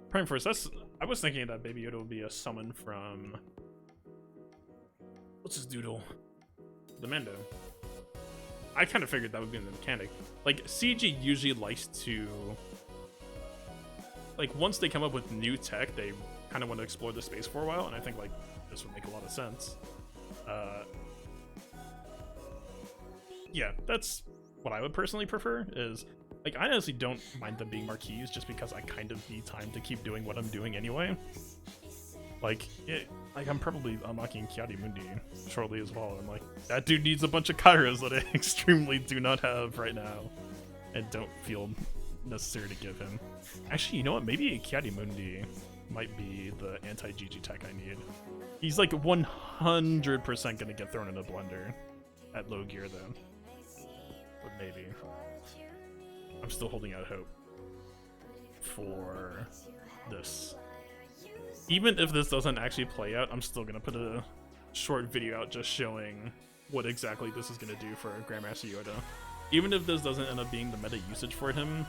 A: Prime Force. I was thinking that Baby Yoda would be a summon from what's his doodle, the Mando. I kind of figured that would be in the mechanic. Like CG usually likes to. Like, once they come up with new tech, they kind of want to explore the space for a while, and I think, like, this would make a lot of sense. Yeah, that's what I would personally prefer, is, like, I honestly don't mind them being marquees, just because I kind of need time to keep doing what I'm doing anyway. Like, I'm probably unlocking Kiadi-Mundi shortly as well, and, like, that dude needs a bunch of Kairos that I extremely do not have right now, and don't feel necessary to give him. Actually, you know what? Maybe Kiadi-Mundi might be the anti-GG tech I need. He's like 100% gonna get thrown in a blender at low gear though. But maybe. I'm still holding out hope for this. Even if this doesn't actually play out, I'm still gonna put a short video out just showing what exactly this is gonna do for Grandmaster Yoda. Even if this doesn't end up being the meta usage for him,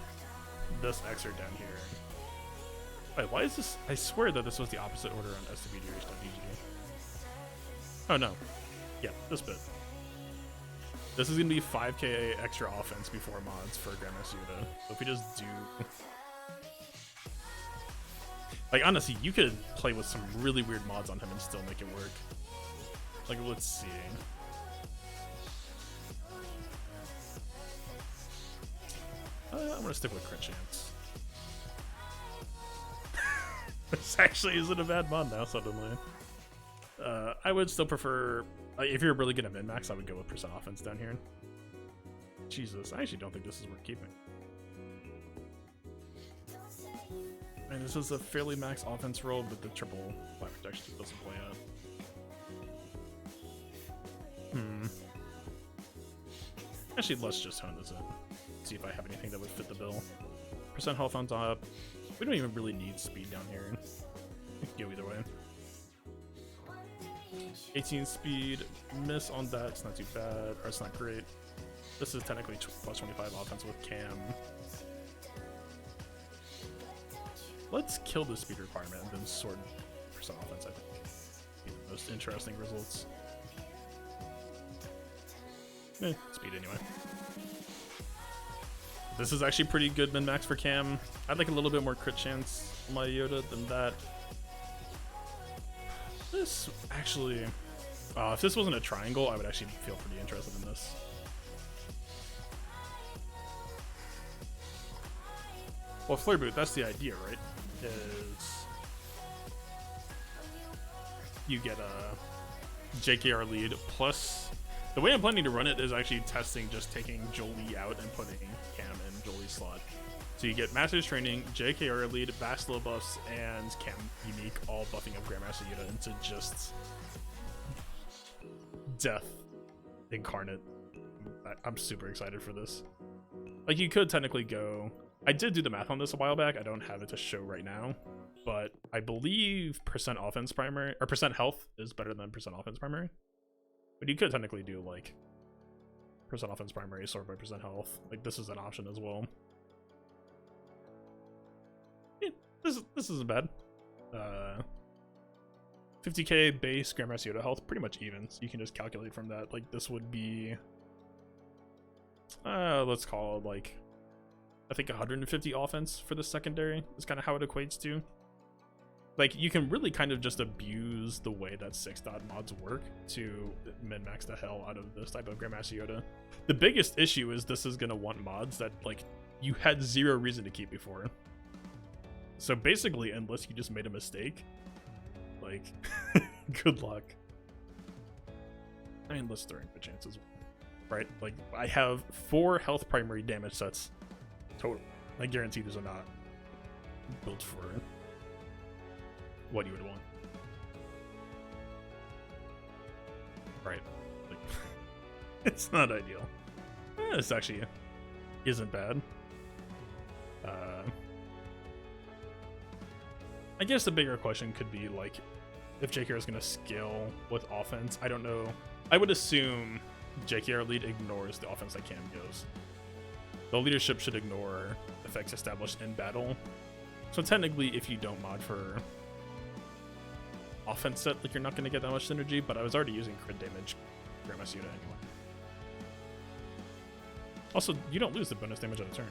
A: this excerpt down here. Wait, why is this? I swear that this was the opposite order on SWDH.dg. Oh no. Yeah, this bit. This is gonna be 5k extra offense before mods for Grandmaster Yoda. So if we just do. Like, honestly, you could play with some really weird mods on him and still make it work. Like, let's see. I'm gonna stick with crit chance. This actually isn't a bad mod now, suddenly. I would still prefer, if you're really good at min-max, I would go with percent offense down here. Jesus, I actually don't think this is worth keeping. And this is a fairly max offense roll, but the triple flat protection just doesn't play out. Actually, let's just hone this in. See if I have anything that would fit the bill. Percent health on top. We don't even really need speed down here. We can go either way. 18 speed, miss on that. It's not too bad, or it's not great. This is technically plus 25 offense with Cam. Let's kill the speed requirement and then sword percent offense, I think. Be the most interesting results. Speed anyway. This is actually pretty good min-max for Cam. I'd like a little bit more crit chance on my Yoda than that. This actually... if this wasn't a triangle, I would actually feel pretty interested in this. Well, Flare Boot, that's the idea, right? Is you get a JKR lead plus... The way I'm planning to run it is actually testing just taking Jolie out and putting Cam in Jolie's slot. So you get Master's Training, JKR lead, Bastila buffs, and Cam unique, all buffing up Grandmaster Yoda into just death incarnate. I'm super excited for this. Like, you could technically go... I did do the math on this a while back. I don't have it to show right now, but I believe percent offense primary, or percent health is better than percent offense primary. But you could technically do, like, percent offense primary, sword by percent health. Like, this is an option as well. Yeah, this isn't bad. 50k base Grandmaster Yoda health, pretty much even. So you can just calculate from that. Like, this would be... let's call it, like... I think 150 offense for the secondary is kind of how it equates to. Like, you can really kind of just abuse the way that 6-dot mods work to min-max the hell out of this type of Grandmaster Yoda. The biggest issue is this is going to want mods that, like, you had zero reason to keep before. So basically, unless you just made a mistake, like, good luck. I mean, let's throw in good chances, right? Like, I have 4 health primary damage sets total. I guarantee these are not built for what you would want. Right. Like, it's not ideal. This actually isn't bad. I guess the bigger question could be, like, if JKR is going to scale with offense. I don't know. I would assume JKR lead ignores the offense that Cam goes. The leadership should ignore effects established in battle. So technically, if you don't mod for offense set, like, you're not going to get that much synergy, but I was already using crit damage Grandmaster Yoda anyway. Also, you don't lose the bonus damage on a turn.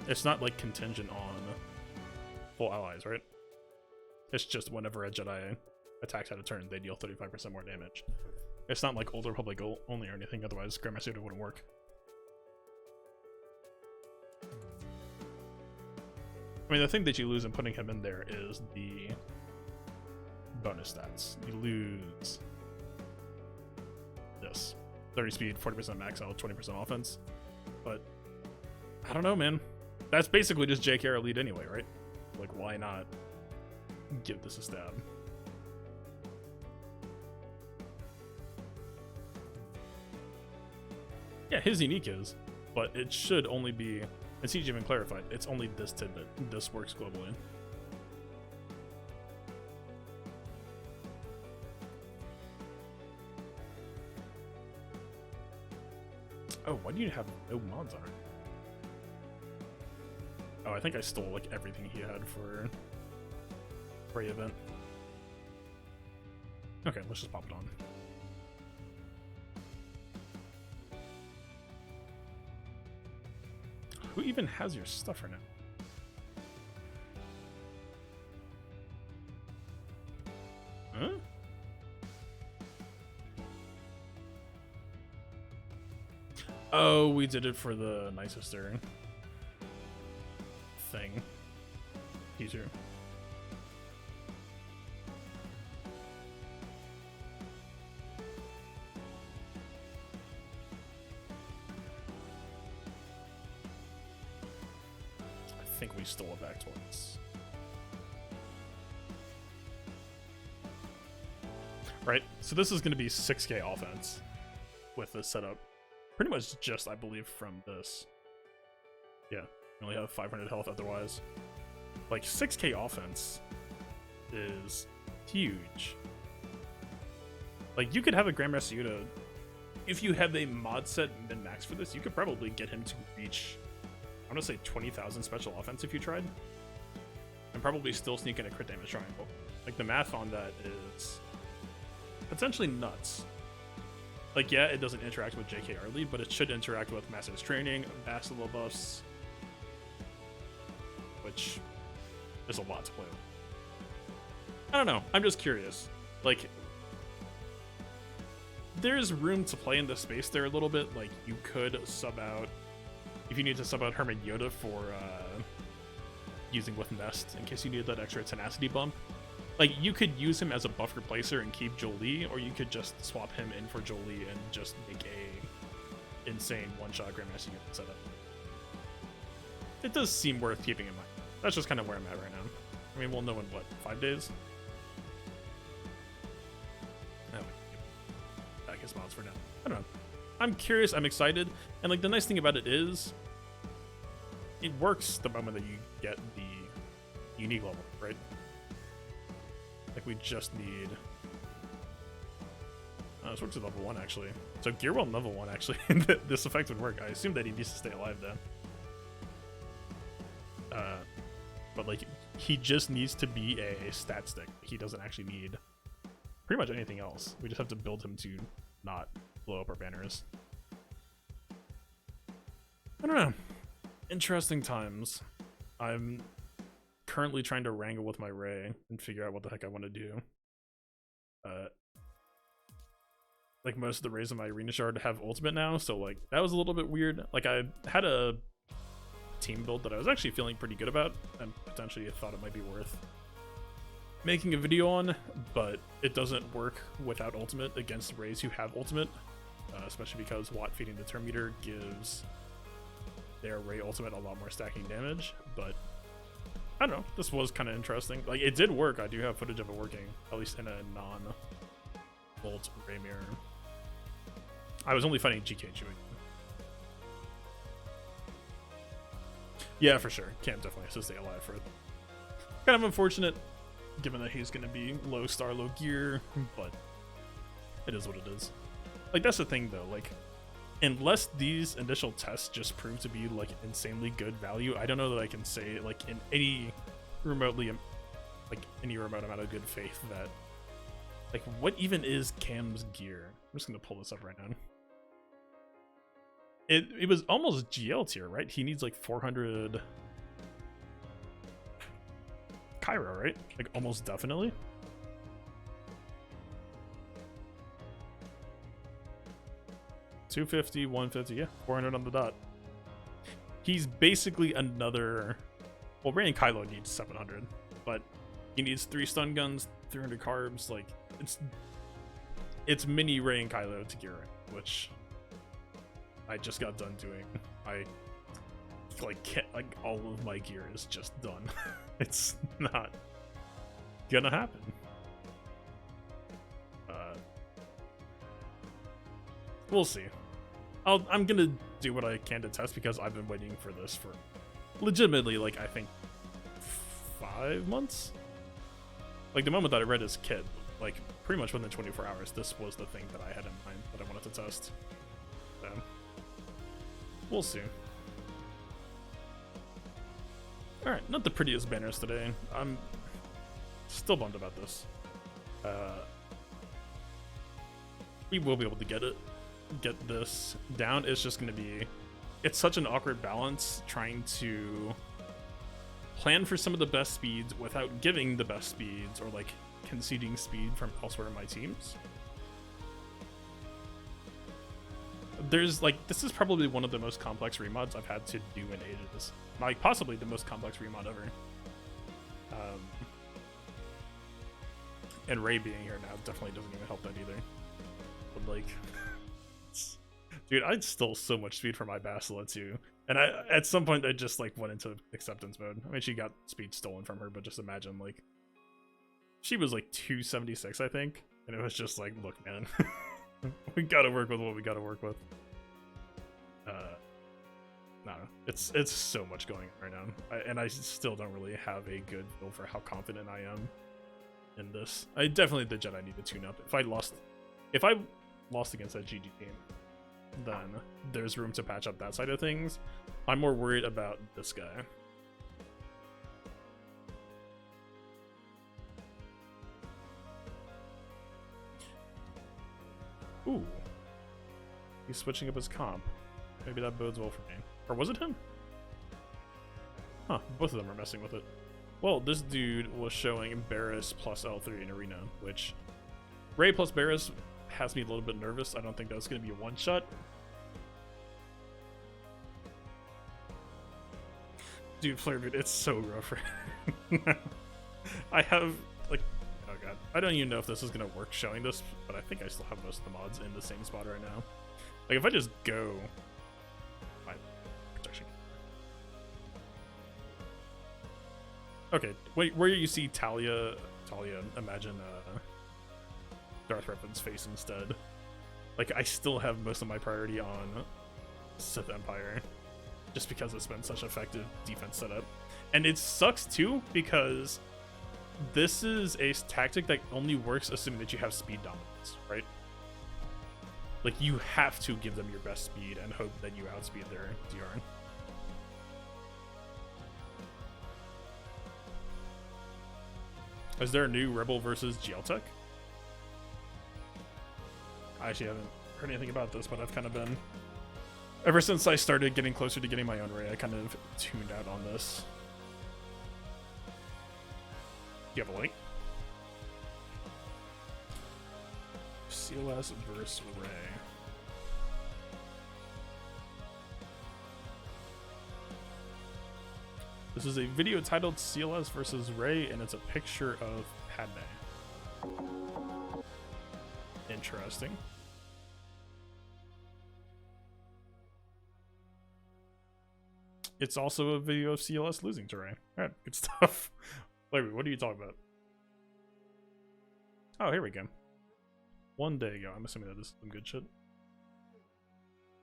A: It's not, like, contingent on full allies, right? It's just whenever a Jedi attacks out of turn, they deal 35% more damage. It's not like Old Republic only or anything, otherwise Grandmaster Yoda wouldn't work. I mean, the thing that you lose in putting him in there is the bonus stats. You lose this. 30 speed, 40% max health, 20% offense. But, I don't know, man. That's basically just JKR lead anyway, right? Like, why not give this a stab? Yeah, his unique is, but it should only be, and CG even clarified, it's only this tidbit. This works globally. Oh, why do you have no mods on it? Oh, I think I stole, like, everything he had for the event. Okay, let's just pop it on. Who even has your stuff right now? Huh? Oh, we did it for the Night Sister thing. Teaser. I think we stole it back twice. Right, so this is going to be 6k offense with this setup. Pretty much just, I believe, from this. Yeah, we only have 500 health otherwise. Like, 6k offense is huge. Like, you could have a Grandmaster Yoda. If you have a mod set min-max for this, you could probably get him to reach, I want to say 20,000 special offense if you tried. And probably still sneak in a crit damage triangle. Like, the math on that is potentially nuts. Like, yeah, it doesn't interact with JK early, but it should interact with Master's Training, Bastila buffs, which is a lot to play with. I don't know. I'm just curious. Like, there's room to play in the space there a little bit. Like, you could sub out, if you need to sub out Herman Yoda for using with Nest in case you need that extra tenacity bump. Like, you could use him as a buff replacer and keep Jolie, or you could just swap him in for Jolie and just make a insane one-shot Grandmaster Yoda setup. It does seem worth keeping in mind. That's just kind of where I'm at right now. I mean, we'll know in, what, 5 days? No, back his mods for now. I don't know. I'm curious, I'm excited, and like the nice thing about it is, it works the moment that you get the unique level, right? Like, we just need... this works at level 1, actually. So Gear 1 level 1, actually, this effect would work. I assume that he needs to stay alive, then. But, like, he just needs to be a stat stick. He doesn't actually need pretty much anything else. We just have to build him to not blow up our banners. I don't know. Interesting times. I'm currently trying to wrangle with my Ray and figure out what the heck I want to do. Like, most of the Rays in my Arena Shard have ultimate now, so like that was a little bit weird. Like, I had a team build that I was actually feeling pretty good about and potentially thought it might be worth making a video on, but it doesn't work without ultimate against Rays who have ultimate, especially because Watt feeding the turn meter gives their Ray ultimate a lot more stacking damage. But I don't know, this was kind of interesting. Like, it did work. I do have footage of it working, at least in a non-Bolt Ray mirror. I was only fighting GK chewing. Yeah, for sure. Cam definitely has to stay alive for it. Kind of unfortunate, given that he's going to be low star, low gear, but it is what it is. Like, that's the thing, though. Like, unless these initial tests just prove to be, like, insanely good value, I don't know that I can say, like, in any remote amount of good faith that, like, what even is Cam's gear? I'm just going to pull this up right now. It was almost GL tier, right? He needs like 400 Kyro, right? Like, almost definitely. $250, $150, yeah, 400 on the dot. He's basically another... Well, Ray and Kylo needs 700, but he needs 3 stun guns, 300 carbs. Like, it's mini Ray and Kylo to gear, which I just got done doing. I like all of my gear is just done. It's not gonna happen. We'll see. I'm gonna do what I can to test, because I've been waiting for this for legitimately, like, I think 5 months. Like, the moment that I read his kit, like, pretty much within 24 hours, this was the thing that I had in mind that I wanted to test. So we'll see. Alright, not the prettiest banners today. I'm still bummed about this. We will be able to get this down. It's just going to be... It's such an awkward balance trying to plan for some of the best speeds without giving the best speeds, or, like, conceding speed from elsewhere in my teams. There's, like, this is probably one of the most complex remods I've had to do in ages. Like, possibly the most complex remod ever. And Ray being here now definitely doesn't even help that either. But, like, dude, I stole so much speed from my Bastila too. And at some point I just, like, went into acceptance mode. I mean, she got speed stolen from her, but just imagine, like, she was like 276, I think. And it was just like, look, man, we gotta work with what we gotta work with. No, it's so much going on right now, and I still don't really have a good feel for how confident I am in this. I definitely the Jedi need to tune up. If I lost against that GG team, then there's room to patch up that side of things. I'm more worried about this guy. Ooh. He's switching up his comp. Maybe that bodes well for me. Or was it him? Huh, both of them are messing with it. Well, this dude was showing Barris plus L3 in Arena, which Rey plus Barris has me a little bit nervous. I don't think that's going to be a one-shot. Dude, Flare Dude, it's so rough. I have, like, oh god. I don't even know if this is going to work showing this, but I think I still have most of the mods in the same spot right now. Like, if I just go... My protection. Okay, wait, where you see Talia, imagine Darth Revan's face instead. Like, I still have most of my priority on Sith Empire, just because it's been such effective defense setup. And it sucks too, because this is a tactic that only works assuming that you have speed dominance, right? Like, you have to give them your best speed and hope that you outspeed their DR. Is there a new Rebel versus GL Tech? I actually haven't heard anything about this, but I've kind of been... Ever since I started getting closer to getting my own Rey, I kind of tuned out on this. Do you have a link? CLS versus Rey. This is a video titled CLS versus Rey, and it's a picture of Padme. Interesting. It's also a video of CLS losing to Rey. Alright, good stuff. Wait, what are you talking about? Oh, here we go. One day ago. I'm assuming that this is some good shit.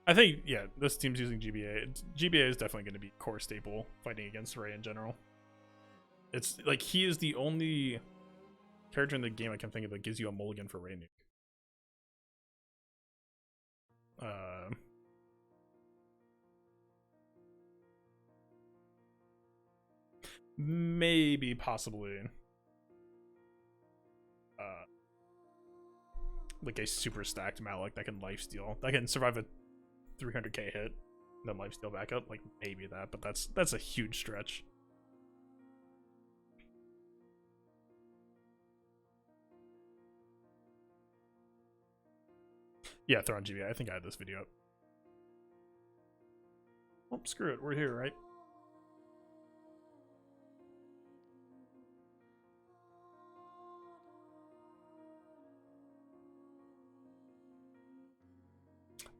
A: I think, yeah, this team's using GBA. GBA is definitely going to be core staple fighting against Rey in general. It's like he is the only character in the game I can think of that gives you a mulligan for Rey nuke. Maybe, possibly. Like a super stacked Malik that can lifesteal, that can survive a 300k hit, and then lifesteal back up. Like maybe that, but that's a huge stretch. Yeah, throw on GBA. I think I had this video up. Oh, screw it. We're here, right?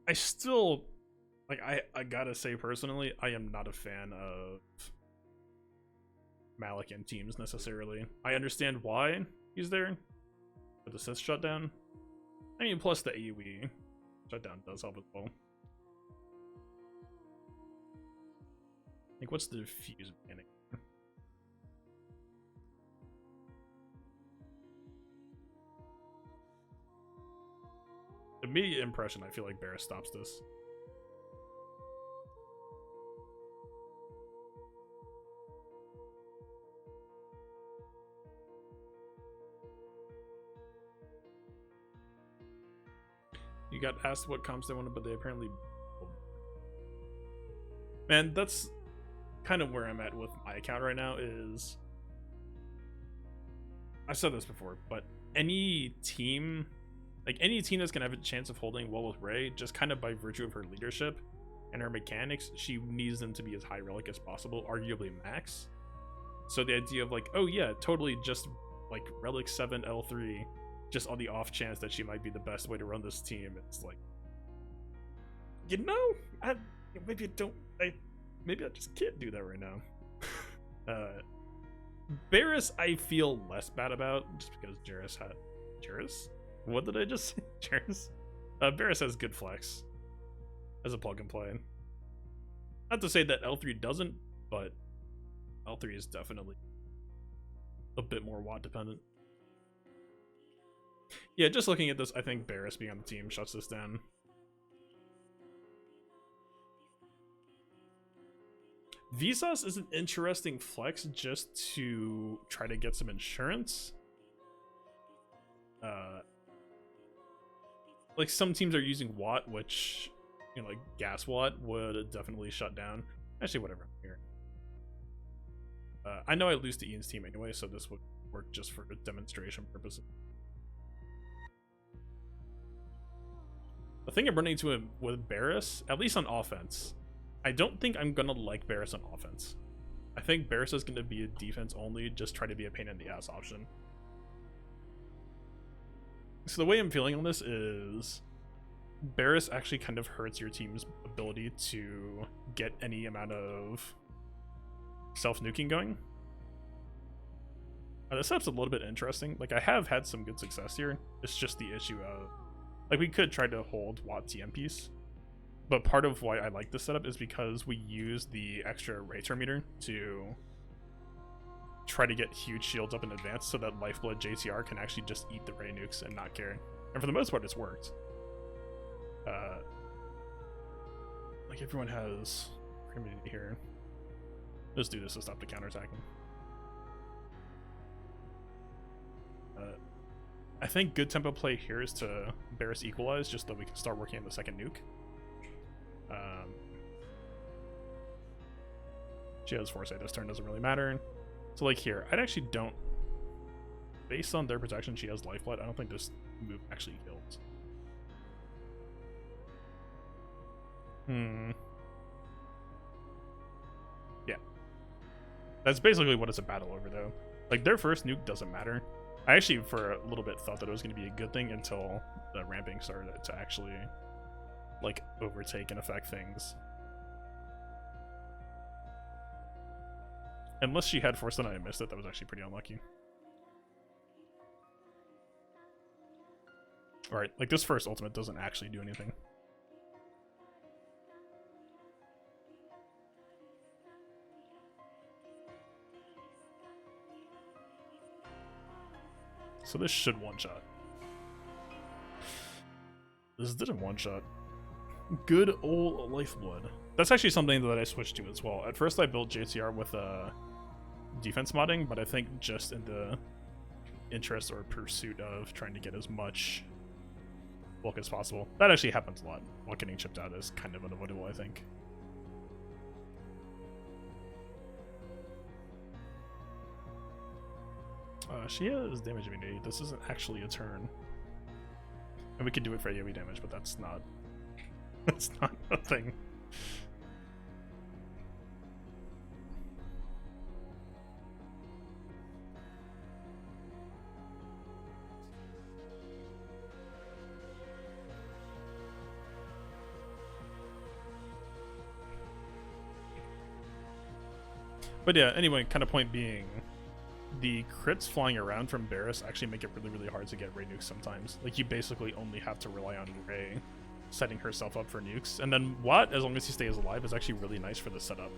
A: I still, like, I gotta say personally, I am not a fan of Malik and teams necessarily. I understand why he's there, but the Sith shutdown. I mean, plus the AoE shutdown does help as well. Like, what's the fuse mechanic? Immediate impression, I feel like Barris stops this. You got asked what comps they wanted, but they apparently... Man, that's kind of where I'm at with my account right now is... I've said this before, but any team... Like, any team that's gonna have a chance of holding well with Rey, just kind of by virtue of her leadership and her mechanics, she needs them to be as high relic as possible, arguably max. So the idea of like, oh yeah, totally just like relic 7 L3, just on the off chance that she might be the best way to run this team, it's like, you know, maybe I just can't do that right now. Barris I feel less bad about, just because Jairus? What did I just say? Jairus? Barris has good flex as a plug and play. Not to say that L3 doesn't, but L3 is definitely a bit more watt dependent. Yeah, just looking at this, I think Barris being on the team shuts this down. Vsauce is an interesting flex just to try to get some insurance. Like some teams are using Watt, which, you know, like Gas Watt would definitely shut down. Actually, whatever. Here. I know I lose to Ian's team anyway, so this would work just for demonstration purposes. The thing I'm running into with Barris, at least on offense, I don't think I'm gonna like Barris on offense. I think Barris is gonna be a defense only, just try to be a pain in the ass option. So the way I'm feeling on this is Barris actually kind of hurts your team's ability to get any amount of self-nuking going. This setup's a little bit interesting. Like, I have had some good success here. It's just the issue of, like, we could try to hold Watt TM piece, but part of why I like this setup is because we use the extra ray meter to try to get huge shields up in advance so that Lifeblood JTR can actually just eat the ray nukes and not care. And for the most part, it's worked. Like, everyone has immunity here. Let's do this to stop the counterattacking. I think good tempo play here is to Barris equalize just so we can start working on the second nuke. She has Foresight this turn, doesn't really matter. So like here, I actually don't, based on their protection, she has Lifeblood. I don't think this move actually kills. Yeah. That's basically what it's a battle over though. Like their first nuke doesn't matter. I actually for a little bit thought that it was going to be a good thing until the ramping started to actually like overtake and affect things. Unless she had Force, then I missed it. That was actually pretty unlucky. Alright, like this first ultimate doesn't actually do anything. So this should one-shot. This didn't one-shot. Good old Lifeblood. That's actually something that I switched to as well. At first I built JTR with defense modding, but I think just in the interest or pursuit of trying to get as much bulk as possible. That actually happens a lot. While getting chipped out is kind of unavoidable, I think. She has damage immunity. This isn't actually a turn. And we could do it for AoE damage, but that's not that's not a thing. But yeah, anyway, kind of point being, the crits flying around from Barris actually make it really, really hard to get Ray nukes sometimes. Like, you basically only have to rely on Ray setting herself up for nukes. And then Watt, as long as he stays alive, is actually really nice for the setup,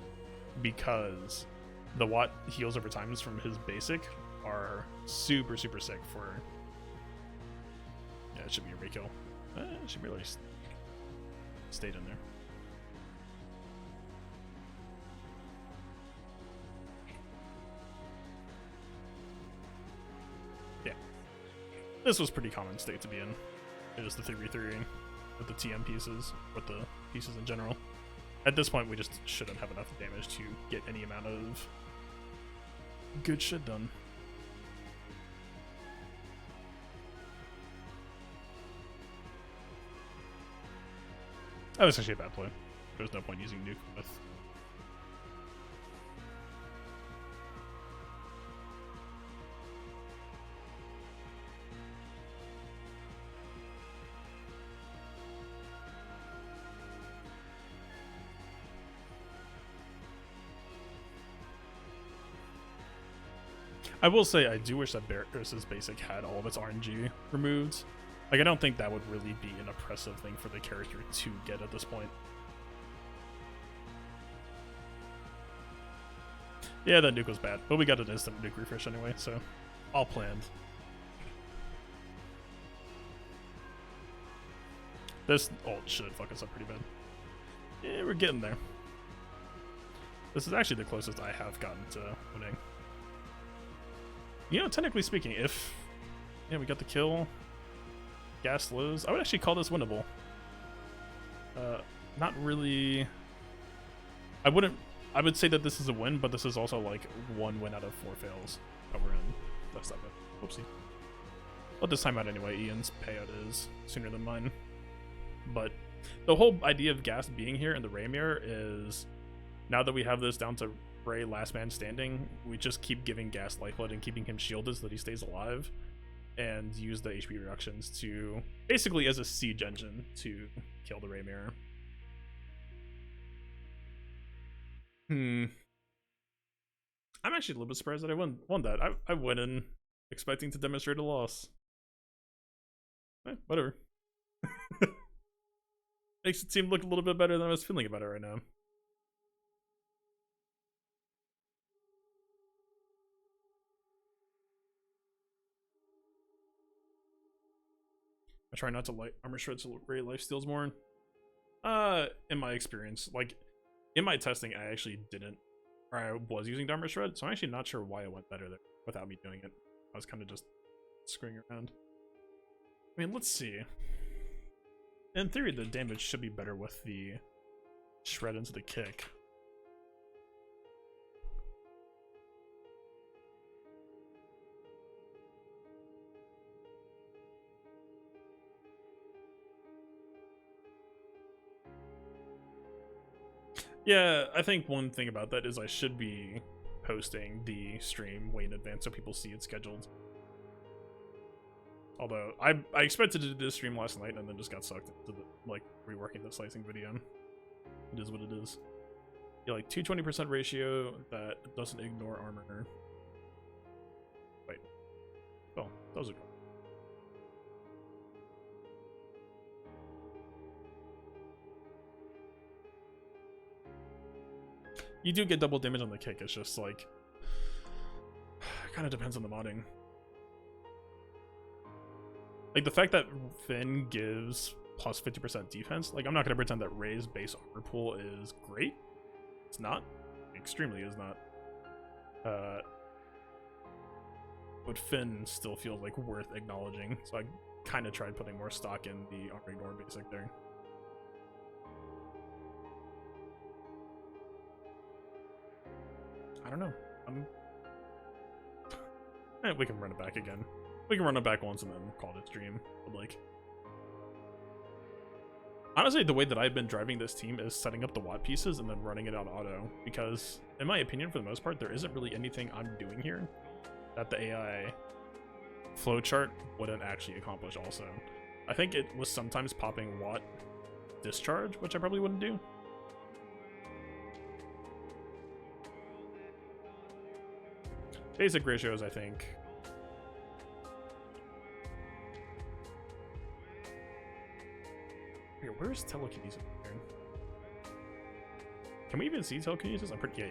A: because the Watt heals over times from his basic are super, super sick for... Yeah, it should be a re-kill. It should really stayed in there. This was pretty common state to be in. It was the 3v3 with the TM pieces, with the pieces in general. At this point, we just shouldn't have enough damage to get any amount of good shit done. That was actually a bad play. There's no point using nuke with. I will say I do wish that Barris's basic had all of its RNG removed. Like, I don't think that would really be an oppressive thing for the character to get at this point. Yeah, that nuke was bad, but we got an instant nuke refresh anyway, so all planned. This ult should fuck us up pretty bad. Yeah, we're getting there. This is actually the closest I have gotten to winning. You know, technically speaking, if yeah, we got the kill, gas slows, I would actually call this winnable. Not really. I would say that this is a win, but this is also like 1 win out of 4 fails that we're in. That's not bad. Oopsie. But this time out anyway, Ian's payout is sooner than mine. But the whole idea of gas being here in the Raymir is, now that we have this down to Ray last man standing, we just keep giving gas lifeblood and keeping him shielded so that he stays alive, and use the HP reductions to basically as a siege engine to kill the Raymir. I'm actually a little bit surprised that I won that. I went in expecting to demonstrate a loss. Whatever. Makes it seem look a little bit better than I was feeling about it right now. I try not to light armor shreds so Ray life steals more. In my experience, like in my testing, I actually didn't, or I was using armor shred, so I'm actually not sure why it went better there without me doing it. I was kind of just screwing around. I mean, let's see. In theory, the damage should be better with the shred into the kick. Yeah, I think one thing about that is I should be posting the stream way in advance so people see it scheduled. Although I expected to do this stream last night and then just got sucked into the, like, reworking the slicing video. It is what it is. Yeah, like 220% ratio that doesn't ignore armor. Wait. Oh, those are good. You do get double damage on the kick, it's just like, it kind of depends on the modding. Like the fact that Finn gives plus 50% defense, like I'm not gonna pretend that Ray's base armor pool is great. It's not. Extremely is not. But Finn still feels like worth acknowledging, so I kind of tried putting more stock in the armor ignore basic there. I don't know. We can run it back again. We can run it back once and then call it a stream. But like, honestly, the way that I've been driving this team is setting up the watt pieces and then running it on auto. Because, in my opinion, for the most part, there isn't really anything I'm doing here that the AI flowchart wouldn't actually accomplish also. I think it was sometimes popping watt discharge, which I probably wouldn't do. Basic ratios, I think. Here, where's telekinesis? Can we even see telekinesis? I'm pretty. Yeah.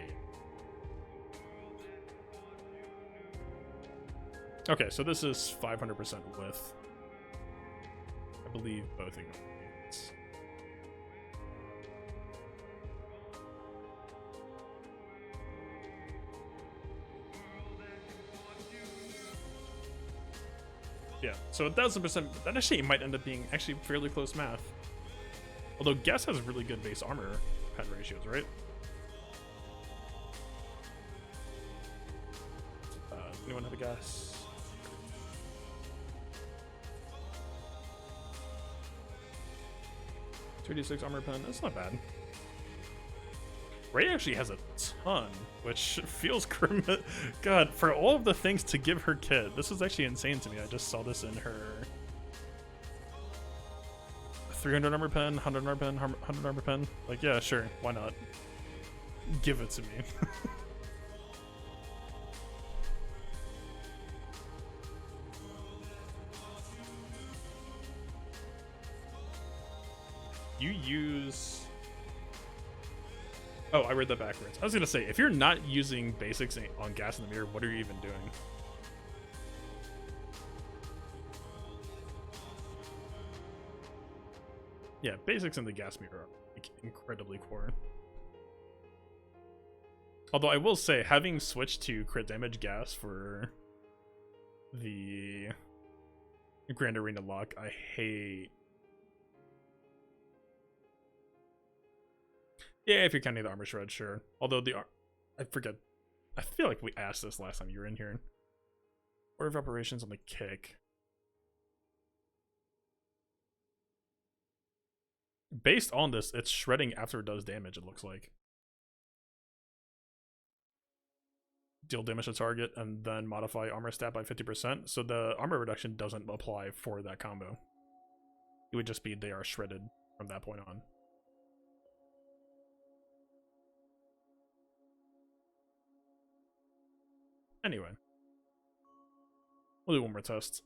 A: Okay, so this is 500% with, I believe, both ignorance. Yeah, so 1000%, that actually might end up being actually fairly close math. Although Guess has really good base armor pen ratios, right? Anyone have a guess? $2d6 armor pen, that's not bad. Ray actually has a ton, which feels God, for all of the things to give her kid, this is actually insane to me. I just saw this in her 300 armor pen, 100 armor pen, 100 armor pen. Like, yeah, sure, why not? Give it to me. You use... Oh, I read that backwards. I was gonna say, if you're not using basics on Gas in the Mirror, what are you even doing? Yeah, basics in the gas meter are like incredibly core. Although I will say, having switched to crit damage gas for the Grand Arena lock, I hate. Yeah, if you're counting the armor shred, sure. Although I forget. I feel like we asked this last time you were in here. Order of operations on the kick. Based on this, it's shredding after it does damage, it looks like. Deal damage to target and then modify armor stat by 50%. So the armor reduction doesn't apply for that combo. It would just be they are shredded from that point on. Anyway. We'll do one more test.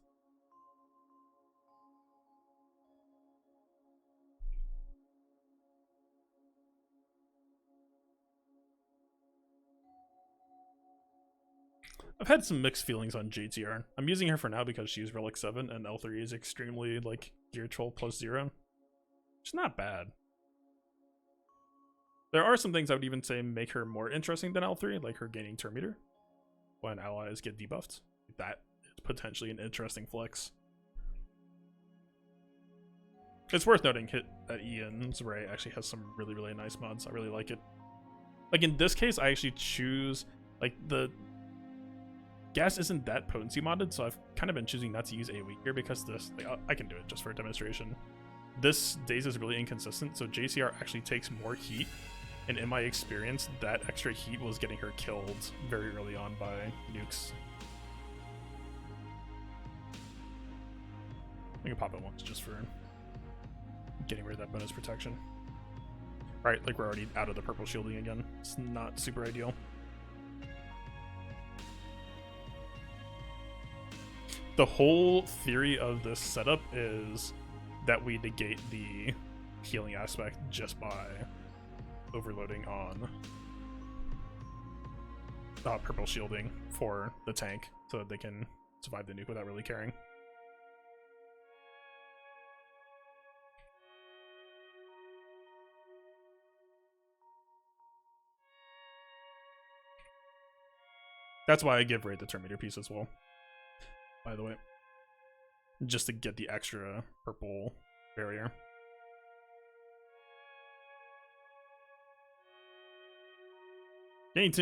A: I've had some mixed feelings on JTR. I'm using her for now because she's Relic 7 and L3 is extremely, like, Gear 12 plus 0. It's not bad. There are some things I would even say make her more interesting than L3, like her gaining turn meter when allies get debuffed. That is potentially an interesting flex. It's worth noting that Ian's Ray actually has some really, really nice mods. I really like it. Like in this case, I actually choose, like, the gas isn't that potency modded, so I've kind of been choosing not to use AoE here because this, like, I can do it just for a demonstration. This daze is really inconsistent, so JCR actually takes more heat, and in my experience, that extra heat was getting her killed very early on by nukes. I can pop it once just for getting rid of that bonus protection. Alright, like we're already out of the purple shielding again. It's not super ideal. The whole theory of this setup is that we negate the healing aspect just by overloading on purple shielding for the tank so that they can survive the nuke without really caring. That's why I give Raid the turn meter piece as well, by the way. Just to get the extra purple barrier. Getting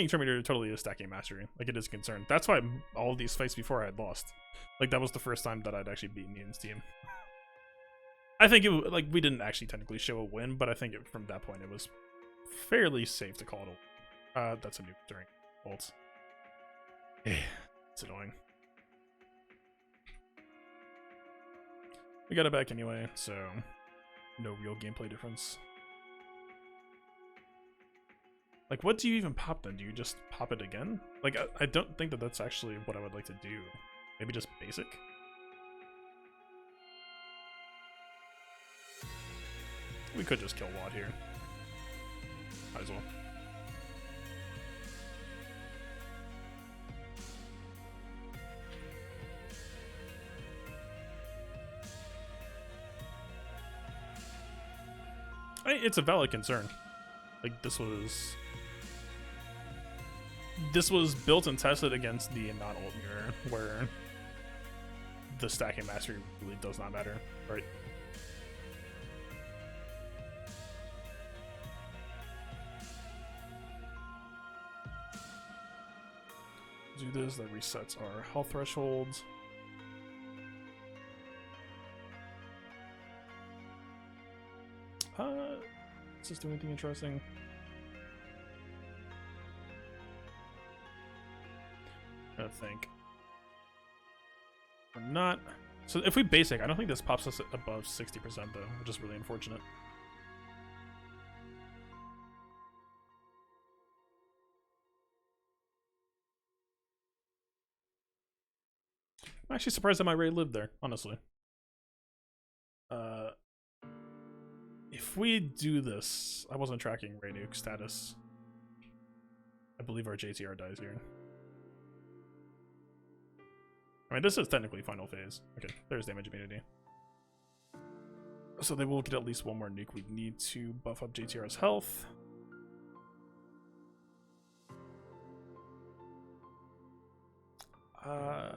A: turn meter totally is stacking mastery. Like, it is a concern. That's why all of these fights before I had lost. Like, that was the first time that I'd actually beaten Ian's team. I think it, like, we didn't actually technically show a win, but I think from that point it was fairly safe to call it a win. That's a nuke during ults. It's annoying. We got it back anyway, so no real gameplay difference. Like, what do you even pop then? Do you just pop it again? Like, I don't think that that's actually what I would like to do. Maybe just basic? We could just kill Watt here. Might as well. It's a valid concern. Like, this was built and tested against the non-ult mirror, where the stacking mastery really does not matter, right? Do this, that resets our health thresholds. Does this do anything interesting? I think. Or not. So if we basic, I don't think this pops us above 60% though, which is really unfortunate. I'm actually surprised that my Ray lived there, honestly. If we do this, I wasn't tracking Ray nuke status. I believe our JTR dies here. I mean, this is technically final phase. Okay, there's damage immunity. So they will get at least one more nuke. We need to buff up JTR's health. I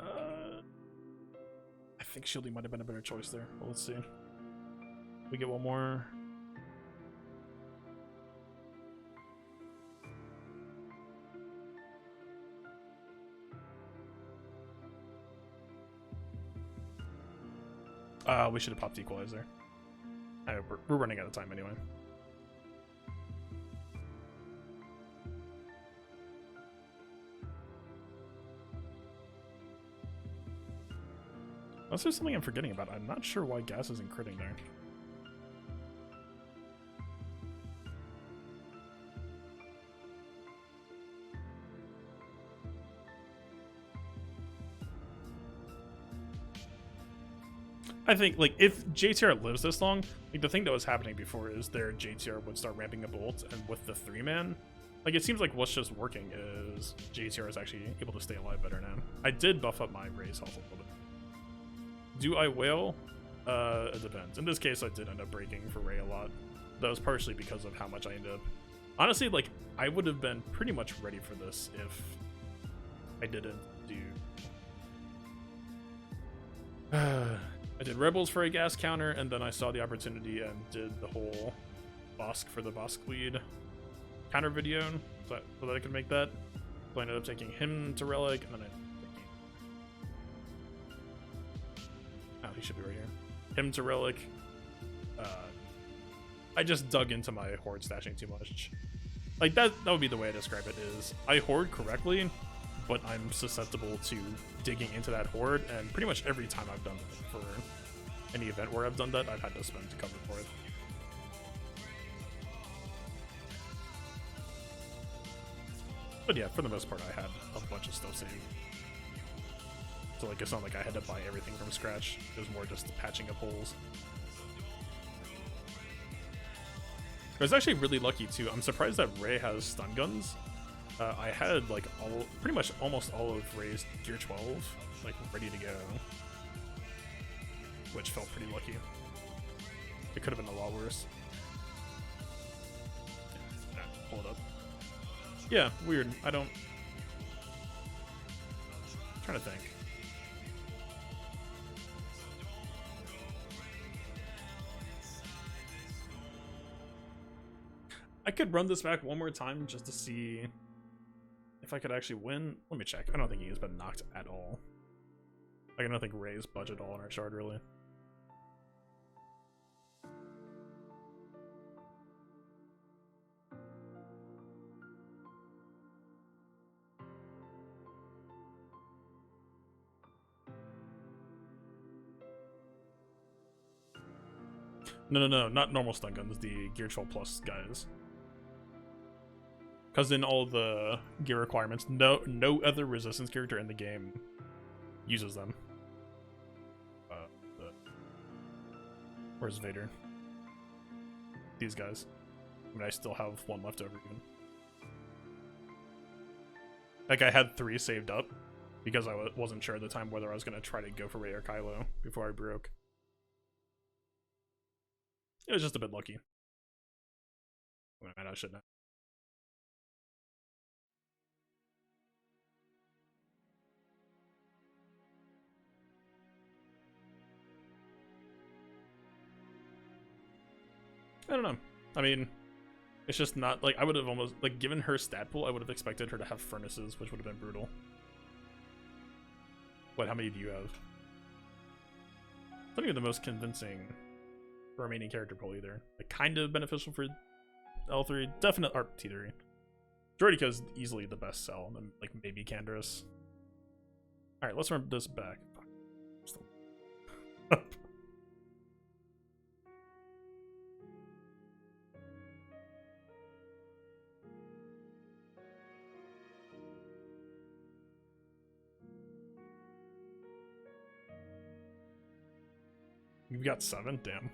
A: think shielding might have been a better choice there. Well, let's see. We get one more. We should have popped equalizer. We're running out of time anyway. Unless there's something I'm forgetting about. I'm not sure why gas isn't critting there. I think, like, if JTR lives this long, like, the thing that was happening before is their JTR would start ramping up ult, and with the 3-man, like, it seems like what's just working is JTR is actually able to stay alive better now. I did buff up my raise health a little bit. Do I wail? It depends. In this case, I did end up breaking for Ray a lot. That was partially because of how much I ended up... Honestly, like, I would have been pretty much ready for this if I didn't do... I did Rebels for a gas counter, and then I saw the opportunity and did the whole Bosk for the Bosk lead counter video so that I could make that. So I ended up taking him to Relic, and then oh, he should be right here. Him to Relic. I just dug into my horde stashing too much. Like, that would be the way I describe it, is I horde correctly, but I'm susceptible to digging into that horde, and pretty much every time I've done that for any event where I've done that, I've had to spend to cover for it. But yeah, for the most part, I had a bunch of stuff saved. So, like, it's not like I had to buy everything from scratch. It was more just patching up holes. I was actually really lucky, too. I'm surprised that Ray has stun guns. I had, like, pretty much almost all of Ray's Gear 12, like, ready to go. Which felt pretty lucky. It could have been a lot worse. Pull it up. Yeah, weird. I'm trying to think. I could run this back one more time just to see if I could actually win. Let me check. I don't think he has been knocked at all. Like, I don't think Ray's budget all on our shard, really. No, not normal stun guns, the Gear 12 Plus guys. Because in all the gear requirements, no other resistance character in the game uses them. Where's Vader? These guys. I mean, I still have one left over even. Like, I had 3 saved up because I wasn't sure at the time whether I was going to try to go for Ray or Kylo before I broke. It was just a bit lucky. I shouldn't have. I don't know. I mean, it's just not, like, I would have almost, like, given her stat pool, I would have expected her to have furnaces, which would have been brutal. What, how many do you have? Not even the most convincing remaining character pool either. Like, kind of beneficial for L3, definite, or T3. Droidica is easily the best sell, and then, like, maybe Canderous. Alright, let's run this back. Still. You've got 7? Damn.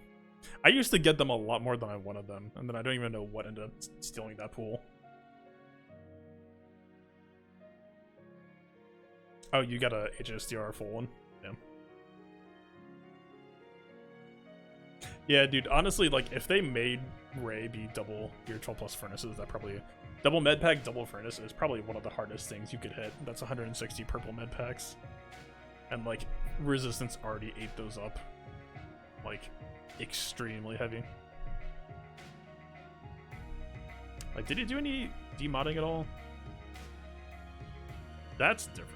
A: I used to get them a lot more than I wanted them, and then I don't even know what ended up stealing that pool. Oh, you got a HSDR full one? Damn. Yeah, dude, honestly, like, if they made Ray be double Gear 12 plus furnaces, that probably... Double med pack, double furnace is probably one of the hardest things you could hit. That's 160 purple med packs. And, like, Resistance already ate those up. Like, extremely heavy. Like, did he do any demodding at all? That's different.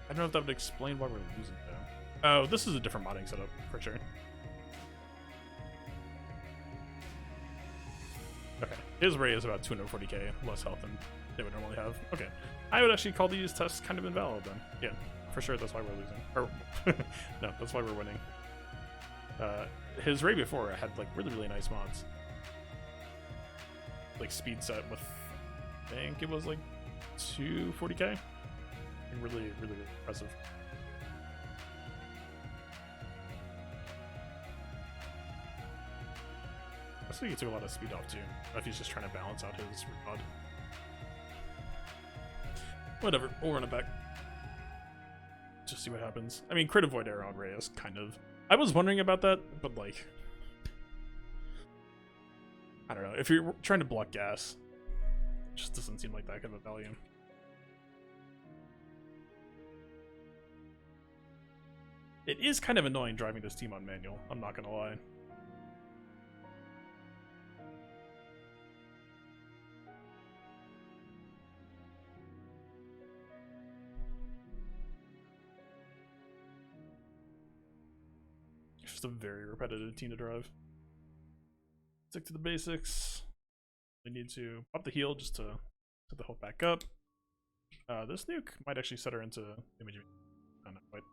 A: I don't know if that would explain why we're losing, though. Oh, this is a different modding setup, for sure. Okay, his Ray is about 240k less health than they would normally have. Okay, I would actually call these tests kind of invalid then. Yeah, for sure that's why we're losing. Or, no, that's why we're winning. His Ray before had, like, really nice mods. Like, speed set with, I think it was, like, 240k. Really impressive. I think he took a lot of speed off too. I if he's just trying to balance out his mod. Whatever, we'll run it back. Just see what happens. I mean, Crit Avoid Arrow on Ray is kind of... I was wondering about that, but like... I don't know. If you're trying to block gas, it just doesn't seem like that good of a value. It is kind of annoying driving this team on manual, I'm not gonna lie. It's just a very repetitive team to drive. Stick to the basics. We need to up the heal just to set the health back up. This nuke might actually set her into imaging. No, not quite.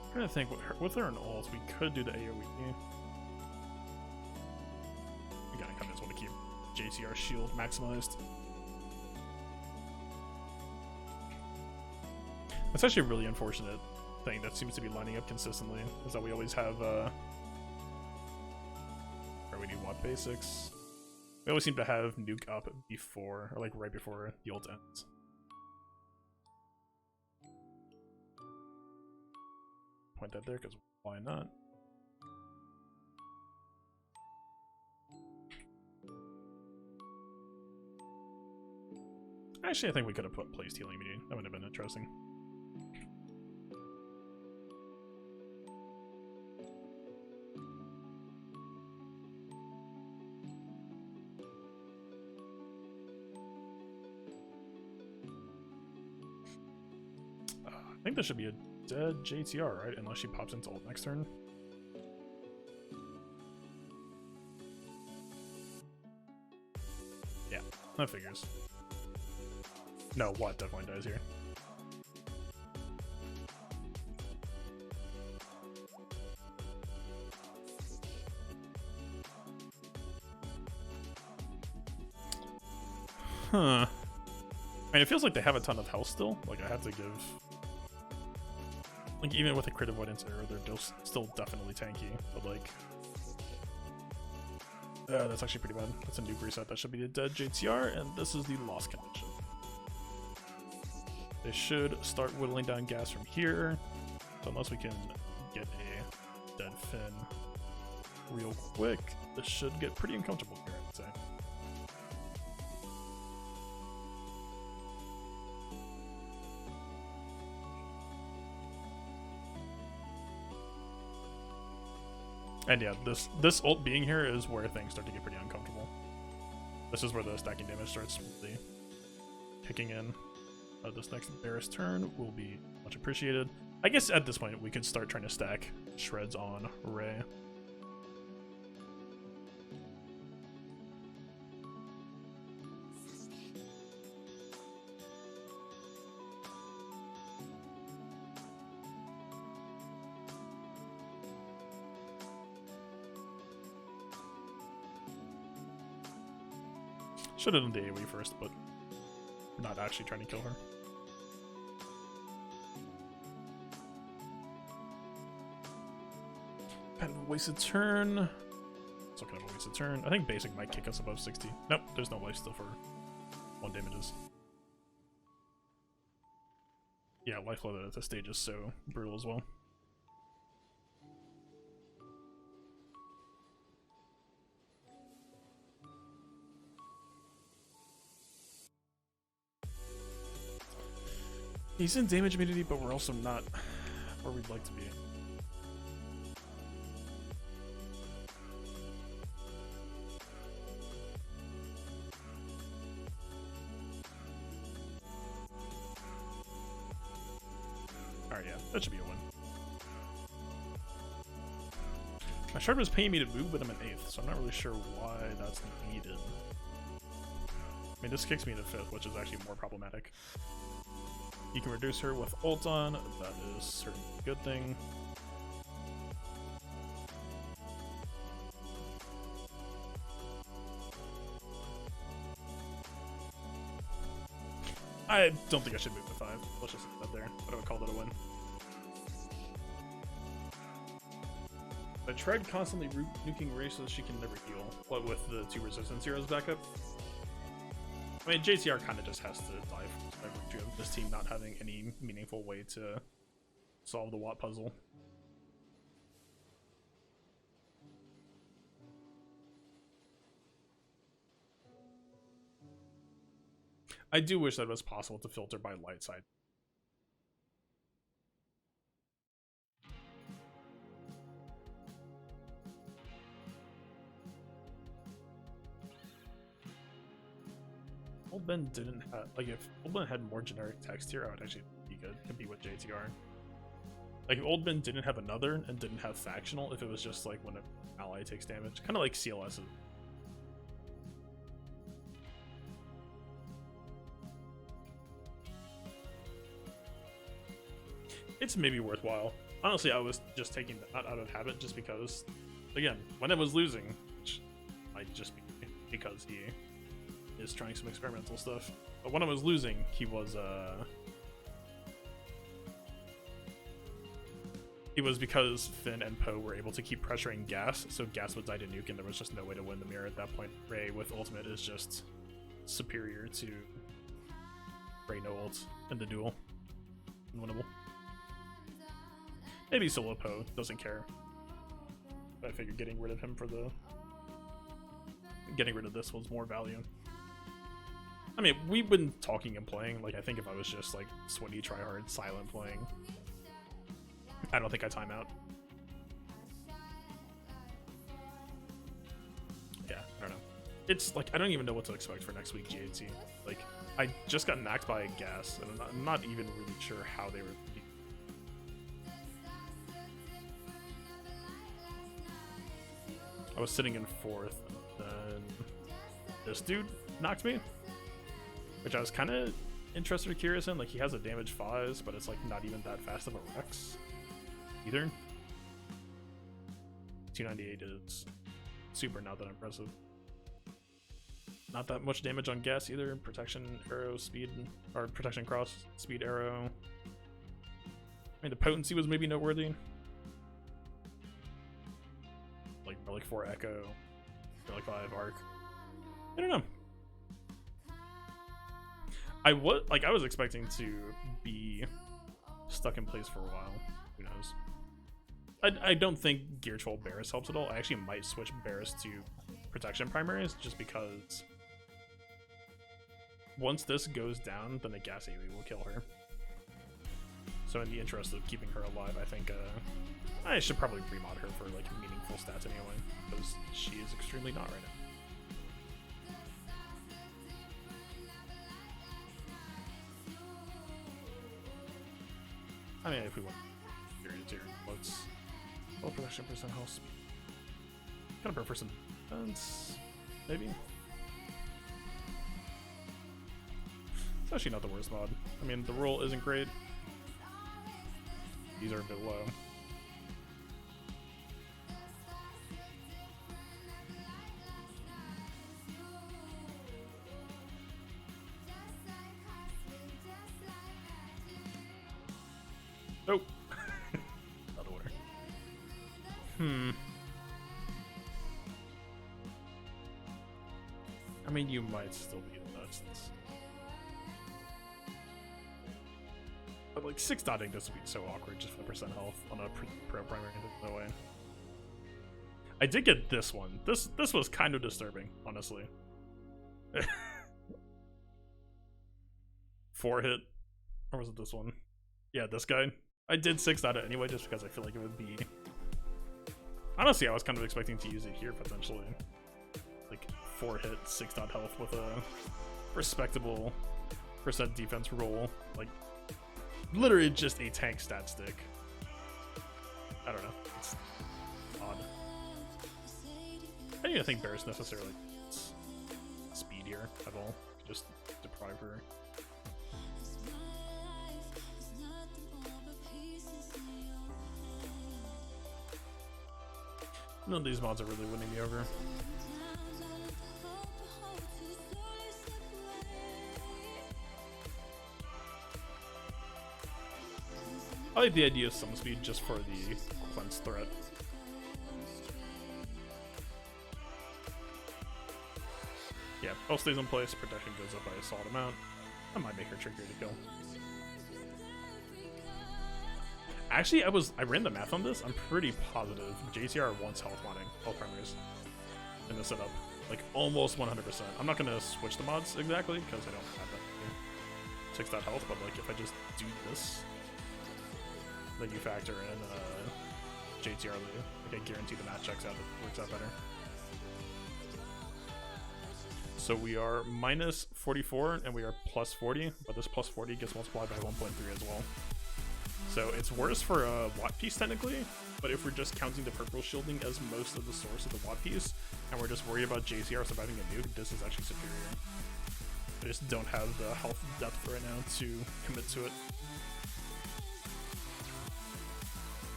A: I'm trying to think, with her and ult, we could do the AoE. We gotta come as well to keep JCR shield maximized. That's actually a really unfortunate thing that seems to be lining up consistently, is that we always have, or we need what basics? We always seem to have nuke up before, or like right before the ult ends. Point that there, because why not? Actually, I think we could have placed healing meeting. That would have been interesting. I think this should be a dead JTR, right? Unless she pops into ult next turn. Yeah, that figures. No, what definitely dies here. Huh. I mean, it feels like they have a ton of health still. Like, I have to give... Like, even with a crit avoidance error, they're still definitely tanky, but like... that's actually pretty bad. That's a nuke reset. That should be a dead JTR, and this is the lost condition. They should start whittling down gas from here, so unless we can get a dead Finn real quick, this should get pretty uncomfortable here, I would say. And yeah, this ult being here is where things start to get pretty uncomfortable. This is where the stacking damage starts really kicking in. This next Barris turn will be much appreciated. I guess at this point we could start trying to stack shreds on Ray. Should have done the AoE first, but not actually trying to kill her. Kind of a wasted turn. Still kind of a wasted turn. I think basic might kick us above 60. Nope, there's no life still for 1 damages. Yeah, life loaded at this stage is so brutal as well. He's in damage immunity, but we're also not where we'd like to be. Alright, yeah, that should be a win. My shard was paying me to move, but I'm an 8th, so I'm not really sure why that's needed. I mean, this kicks me to 5th, which is actually more problematic. You can reduce her with ult on, that is certainly a good thing. I don't think I should move to 5. Let's just leave that there. I would call it a win. I tried constantly nuking Ray so she can never heal, but with the 2 resistance heroes back up. I mean, JTR kind of just has to die by virtue of this team not having any meaningful way to solve the Watt puzzle. I do wish that it was possible to filter by light side. Old Ben didn't have, like, if Old Ben had more generic text here, I would actually be good, compete with JTR. Like, if Old Ben didn't have another and didn't have factional, if it was just like when an ally takes damage, kind of like CLS. It's maybe worthwhile. Honestly, I was just taking that out of habit just because, again, when I was losing, which might just be because he is trying some experimental stuff, but when I was losing, he was because Finn and Poe were able to keep pressuring Gas, so Gas would die to nuke, and there was just no way to win the mirror at that point. Ray with ultimate is just superior to Ray no ult in the duel. Unwinnable. Maybe solo Poe doesn't care. But I figured getting rid of him for the... Getting rid of this was more value. I mean, we've been talking and playing. Like, I think if I was just, like, sweaty, tryhard, silent playing, I don't think I time out. Yeah, I don't know. It's, like, I don't even know what to expect for next week, GAC. Like, I just got knocked by a Gas, and I'm not even really sure how they were... I was sitting in 4th, and then this dude knocked me, which I was kind of interested or curious in. Like, he has a damage 5s, but it's like not even that fast of a Rex either. 298 is super not that impressive. Not that much damage on Gas either. Protection arrow speed, or protection cross speed arrow. I mean, the potency was maybe noteworthy. Like 4 Echo, like 5 Arc. I don't know. I was expecting to be stuck in place for a while. Who knows? I don't think Gear Troll Barris helps at all. I actually might switch Barris to protection primaries just because once this goes down, then the Gas AoE will kill her. So in the interest of keeping her alive, I think I should probably remod her for like meaningful stats anyway, because she is extremely not right now. I mean, if we want periods here, let's low production percent health speed. Kind of prefer some defense, maybe. It's actually not the worst mod. I mean, the roll isn't great. These are a bit low. Nope. Not order. I mean, you might still be nuts. But like 6 dotting doesn't be so awkward just for the percent health on a pro primary, no way. I did get this one. This was kind of disturbing, honestly. 4 hit, or was it this one? Yeah, this guy. I did 6 dot it anyway, just because I feel like it would be. Honestly, I was kind of expecting to use it here potentially. Like 4 hit, 6 dot health with a respectable percent defense roll. Like literally just a tank stat stick. I don't know. It's odd. I don't even think Bear's necessarily needs speed here at all. Just deprive her. None of these mods are really winning me over. I like the idea of some speed just for the cleanse threat. Yeah, all stays in place, protection goes up by a solid amount. I might make her trickier to kill. Actually, I ran the math on this. I'm pretty positive JTR wants health wanting all primaries in the setup, like almost 100%. I'm not gonna switch the mods exactly because I don't have that 6 dot health, but like if I just do this, then you factor in JTR Lou, like I guarantee the math checks out. It works out better. So we are minus 44 and we are plus 40, but this plus 40 gets multiplied by 1.3 as well. So it's worse for a watt piece technically, but if we're just counting the purple shielding as most of the source of the watt piece, and we're just worried about JCR surviving a nuke, this is actually superior. I just don't have the health depth right now to commit to it.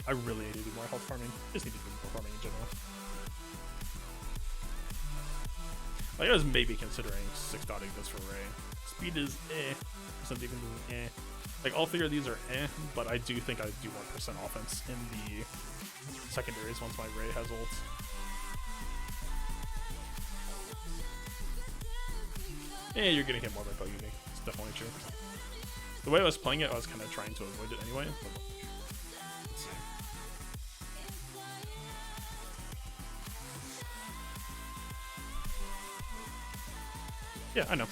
A: I really need to do more health farming. Just need to do more farming in general. Like I was maybe considering 6 dotting this for Ray. Speed is eh. Percent defense is eh. Like all 3 of these are eh, but I do think I do want percent offense in the secondaries once my Ray has ult. Yeah, you're getting hit more by Bug Eating. It's definitely true. The way I was playing it, I was kind of trying to avoid it anyway. But let's see. Yeah, I know.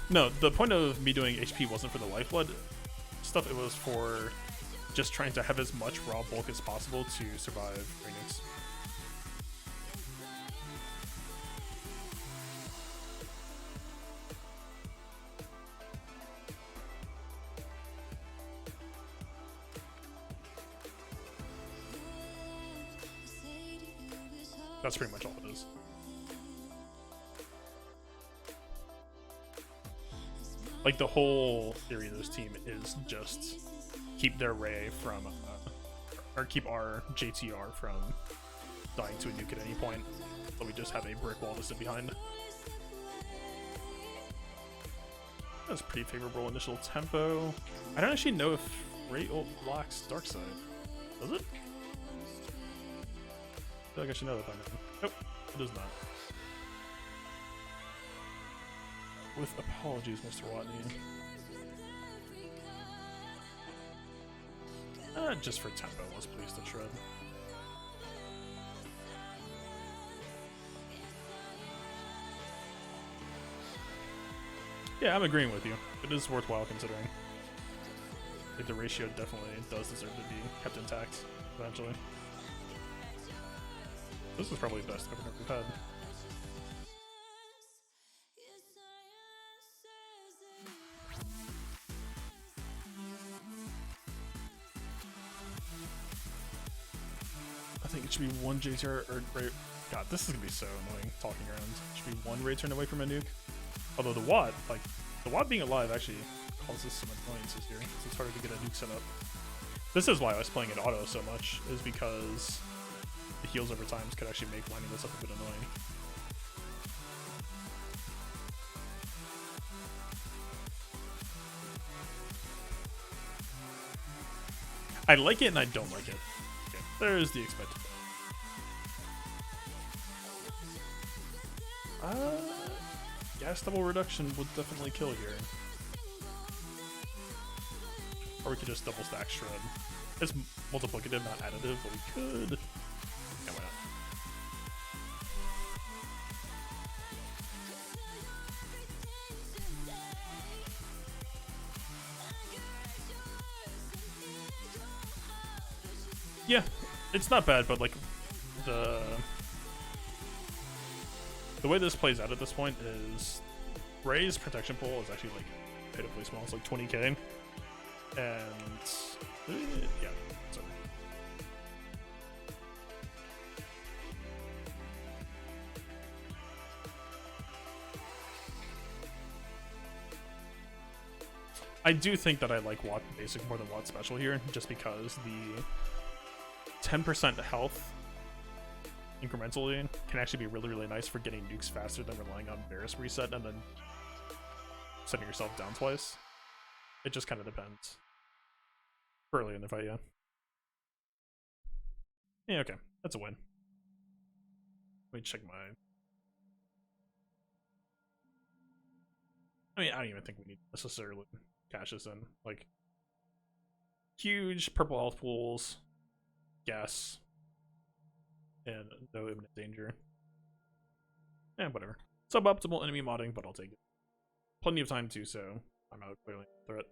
A: No, the point of me doing HP wasn't for the lifeblood stuff, it was for just trying to have as much raw bulk as possible to survive Phoenix. That's pretty much all it is. Like the whole theory of this team is just keep their Ray from, or keep our JTR from dying to a nuke at any point, so we just have a brick wall to sit behind. That's pretty favorable initial tempo. I don't actually know if Ray ult blocks Dark Side. Does it? I feel like I should know that by now. Nope, it does not. With apologies, Mr. Watney. Just for tempo, let's please the shred. Yeah, I'm agreeing with you. It is worthwhile considering. Like the ratio definitely does deserve to be kept intact eventually. This is probably the best ever we've had. I think it should be one JTR or Ray. God, this is gonna be so annoying talking around. It should be one Ray turn away from a nuke. Although the Watt, like the Watt being alive actually causes some annoyances here, so it's harder to get a nuke set up. This is why I was playing it auto so much, is because the heals over times could actually make lining this up a bit annoying. I like it and I don't like it. Okay, there's the expected. Gas double reduction would definitely kill here. Or we could just double stack shred. It's multiplicative, not additive, but we could. Yeah, why not? Yeah, it's not bad, but like the way this plays out at this point is Ray's protection pool is actually like pitifully small. It's like 20k, and yeah, so. I do think that I like Watt Basic more than Watt Special here, just because the 10% health incrementally can actually be really, really nice for getting nukes faster than relying on Varus reset and then setting yourself down twice. It just kind of depends. Early in the fight, yeah. Yeah, okay. That's a win. Let me check my... I mean, I don't even think we need to necessarily cash this in. Like, huge purple health pools, gas, and no imminent danger. Yeah, whatever. Suboptimal enemy modding, but I'll take it. Plenty of time too, so I'm not clearly a threat.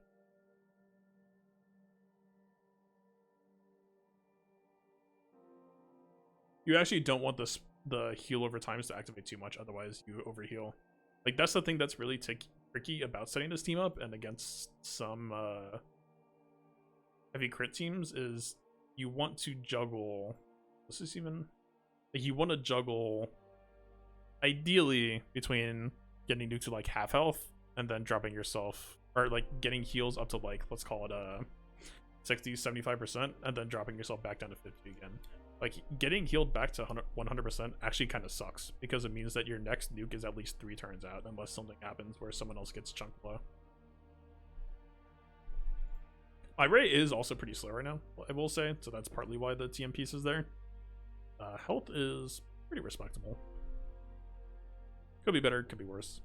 A: You actually don't want the heal over times to activate too much, otherwise you overheal. Like, that's the thing that's really tricky about setting this team up and against some heavy crit teams is you want to juggle. This is even like you want to juggle ideally between getting nuked to like half health and then dropping yourself, or like getting heals up to like, let's call it 60-75%, and then dropping yourself back down to 50 again. Like, getting healed back to 100% actually kind of sucks, because it means that your next nuke is at least 3 turns out, unless something happens where someone else gets chunk low. My Ray is also pretty slow right now, I will say, so that's partly why the TM piece is there. Health is pretty respectable. Could be better, could be worse.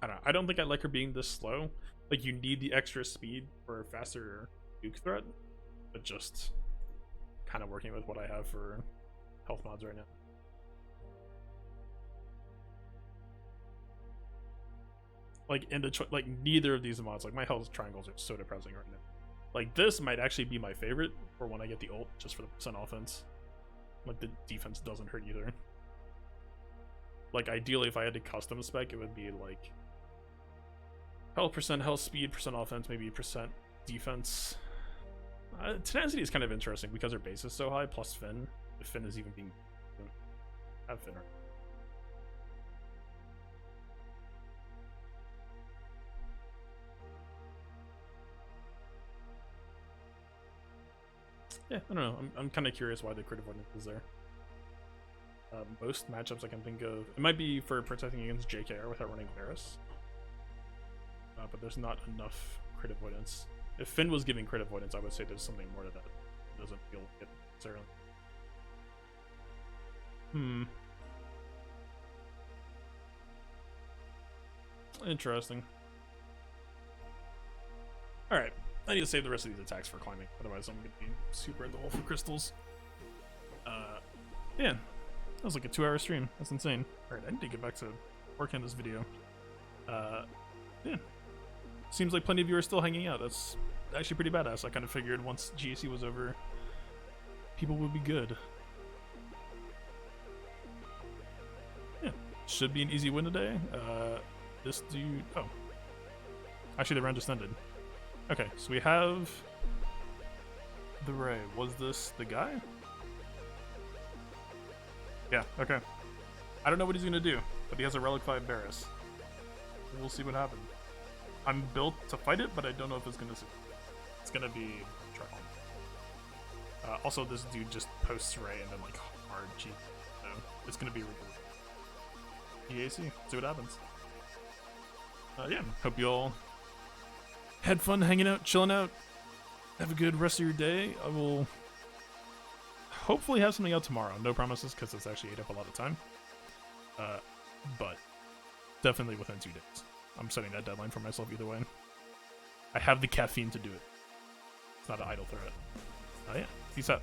A: I don't know. I don't think I like her being this slow. Like, you need the extra speed for a faster nuke threat, but just kind of working with what I have for health mods right now. Like, in the like neither of these mods, like my health triangles are so depressing right now. Like, this might actually be my favorite for when I get the ult, just for the percent offense. Like, the defense doesn't hurt either. Like, ideally, if I had to custom spec, it would be like health percent, health speed, percent offense, maybe percent defense. Tenacity is kind of interesting because her base is so high, plus Finn. If Finn is even being... have Finn. Yeah, I don't know. I'm kind of curious why the crit avoidance is there. Most matchups I can think of, it might be for protecting against JKR without running Varus. But there's not enough crit avoidance. If Finn was giving crit avoidance, I would say there's something more to that. It doesn't feel it necessarily. Interesting. Alright, I need to save the rest of these attacks for climbing, otherwise I'm going to be super in the hole for crystals. Yeah, that was like a 2-hour stream. That's insane. Alright, I need to get back to working on this video. Yeah. Seems like plenty of you are still hanging out. That's actually pretty badass. I kind of figured once GAC was over, people would be good. Yeah, should be an easy win today. This dude... oh. Actually, the round just ended. Okay, so we have... the Ray. Was this the guy? Yeah, okay. I don't know what he's going to do, but he has a Relic 5 Varus. We'll see what happens. I'm built to fight it, but I don't know if it's gonna be trial. Also, this dude just posts Ray and then like hard cheat, so it's gonna be really GAC. See what happens. Yeah, hope you all had fun hanging out, chilling out. Have a good rest of your day. I will hopefully have something out tomorrow. No promises, because it's actually ate up a lot of time. But definitely within 2 days. I'm setting that deadline for myself either way. I have the caffeine to do it. It's not an idle threat. Oh yeah, peace out.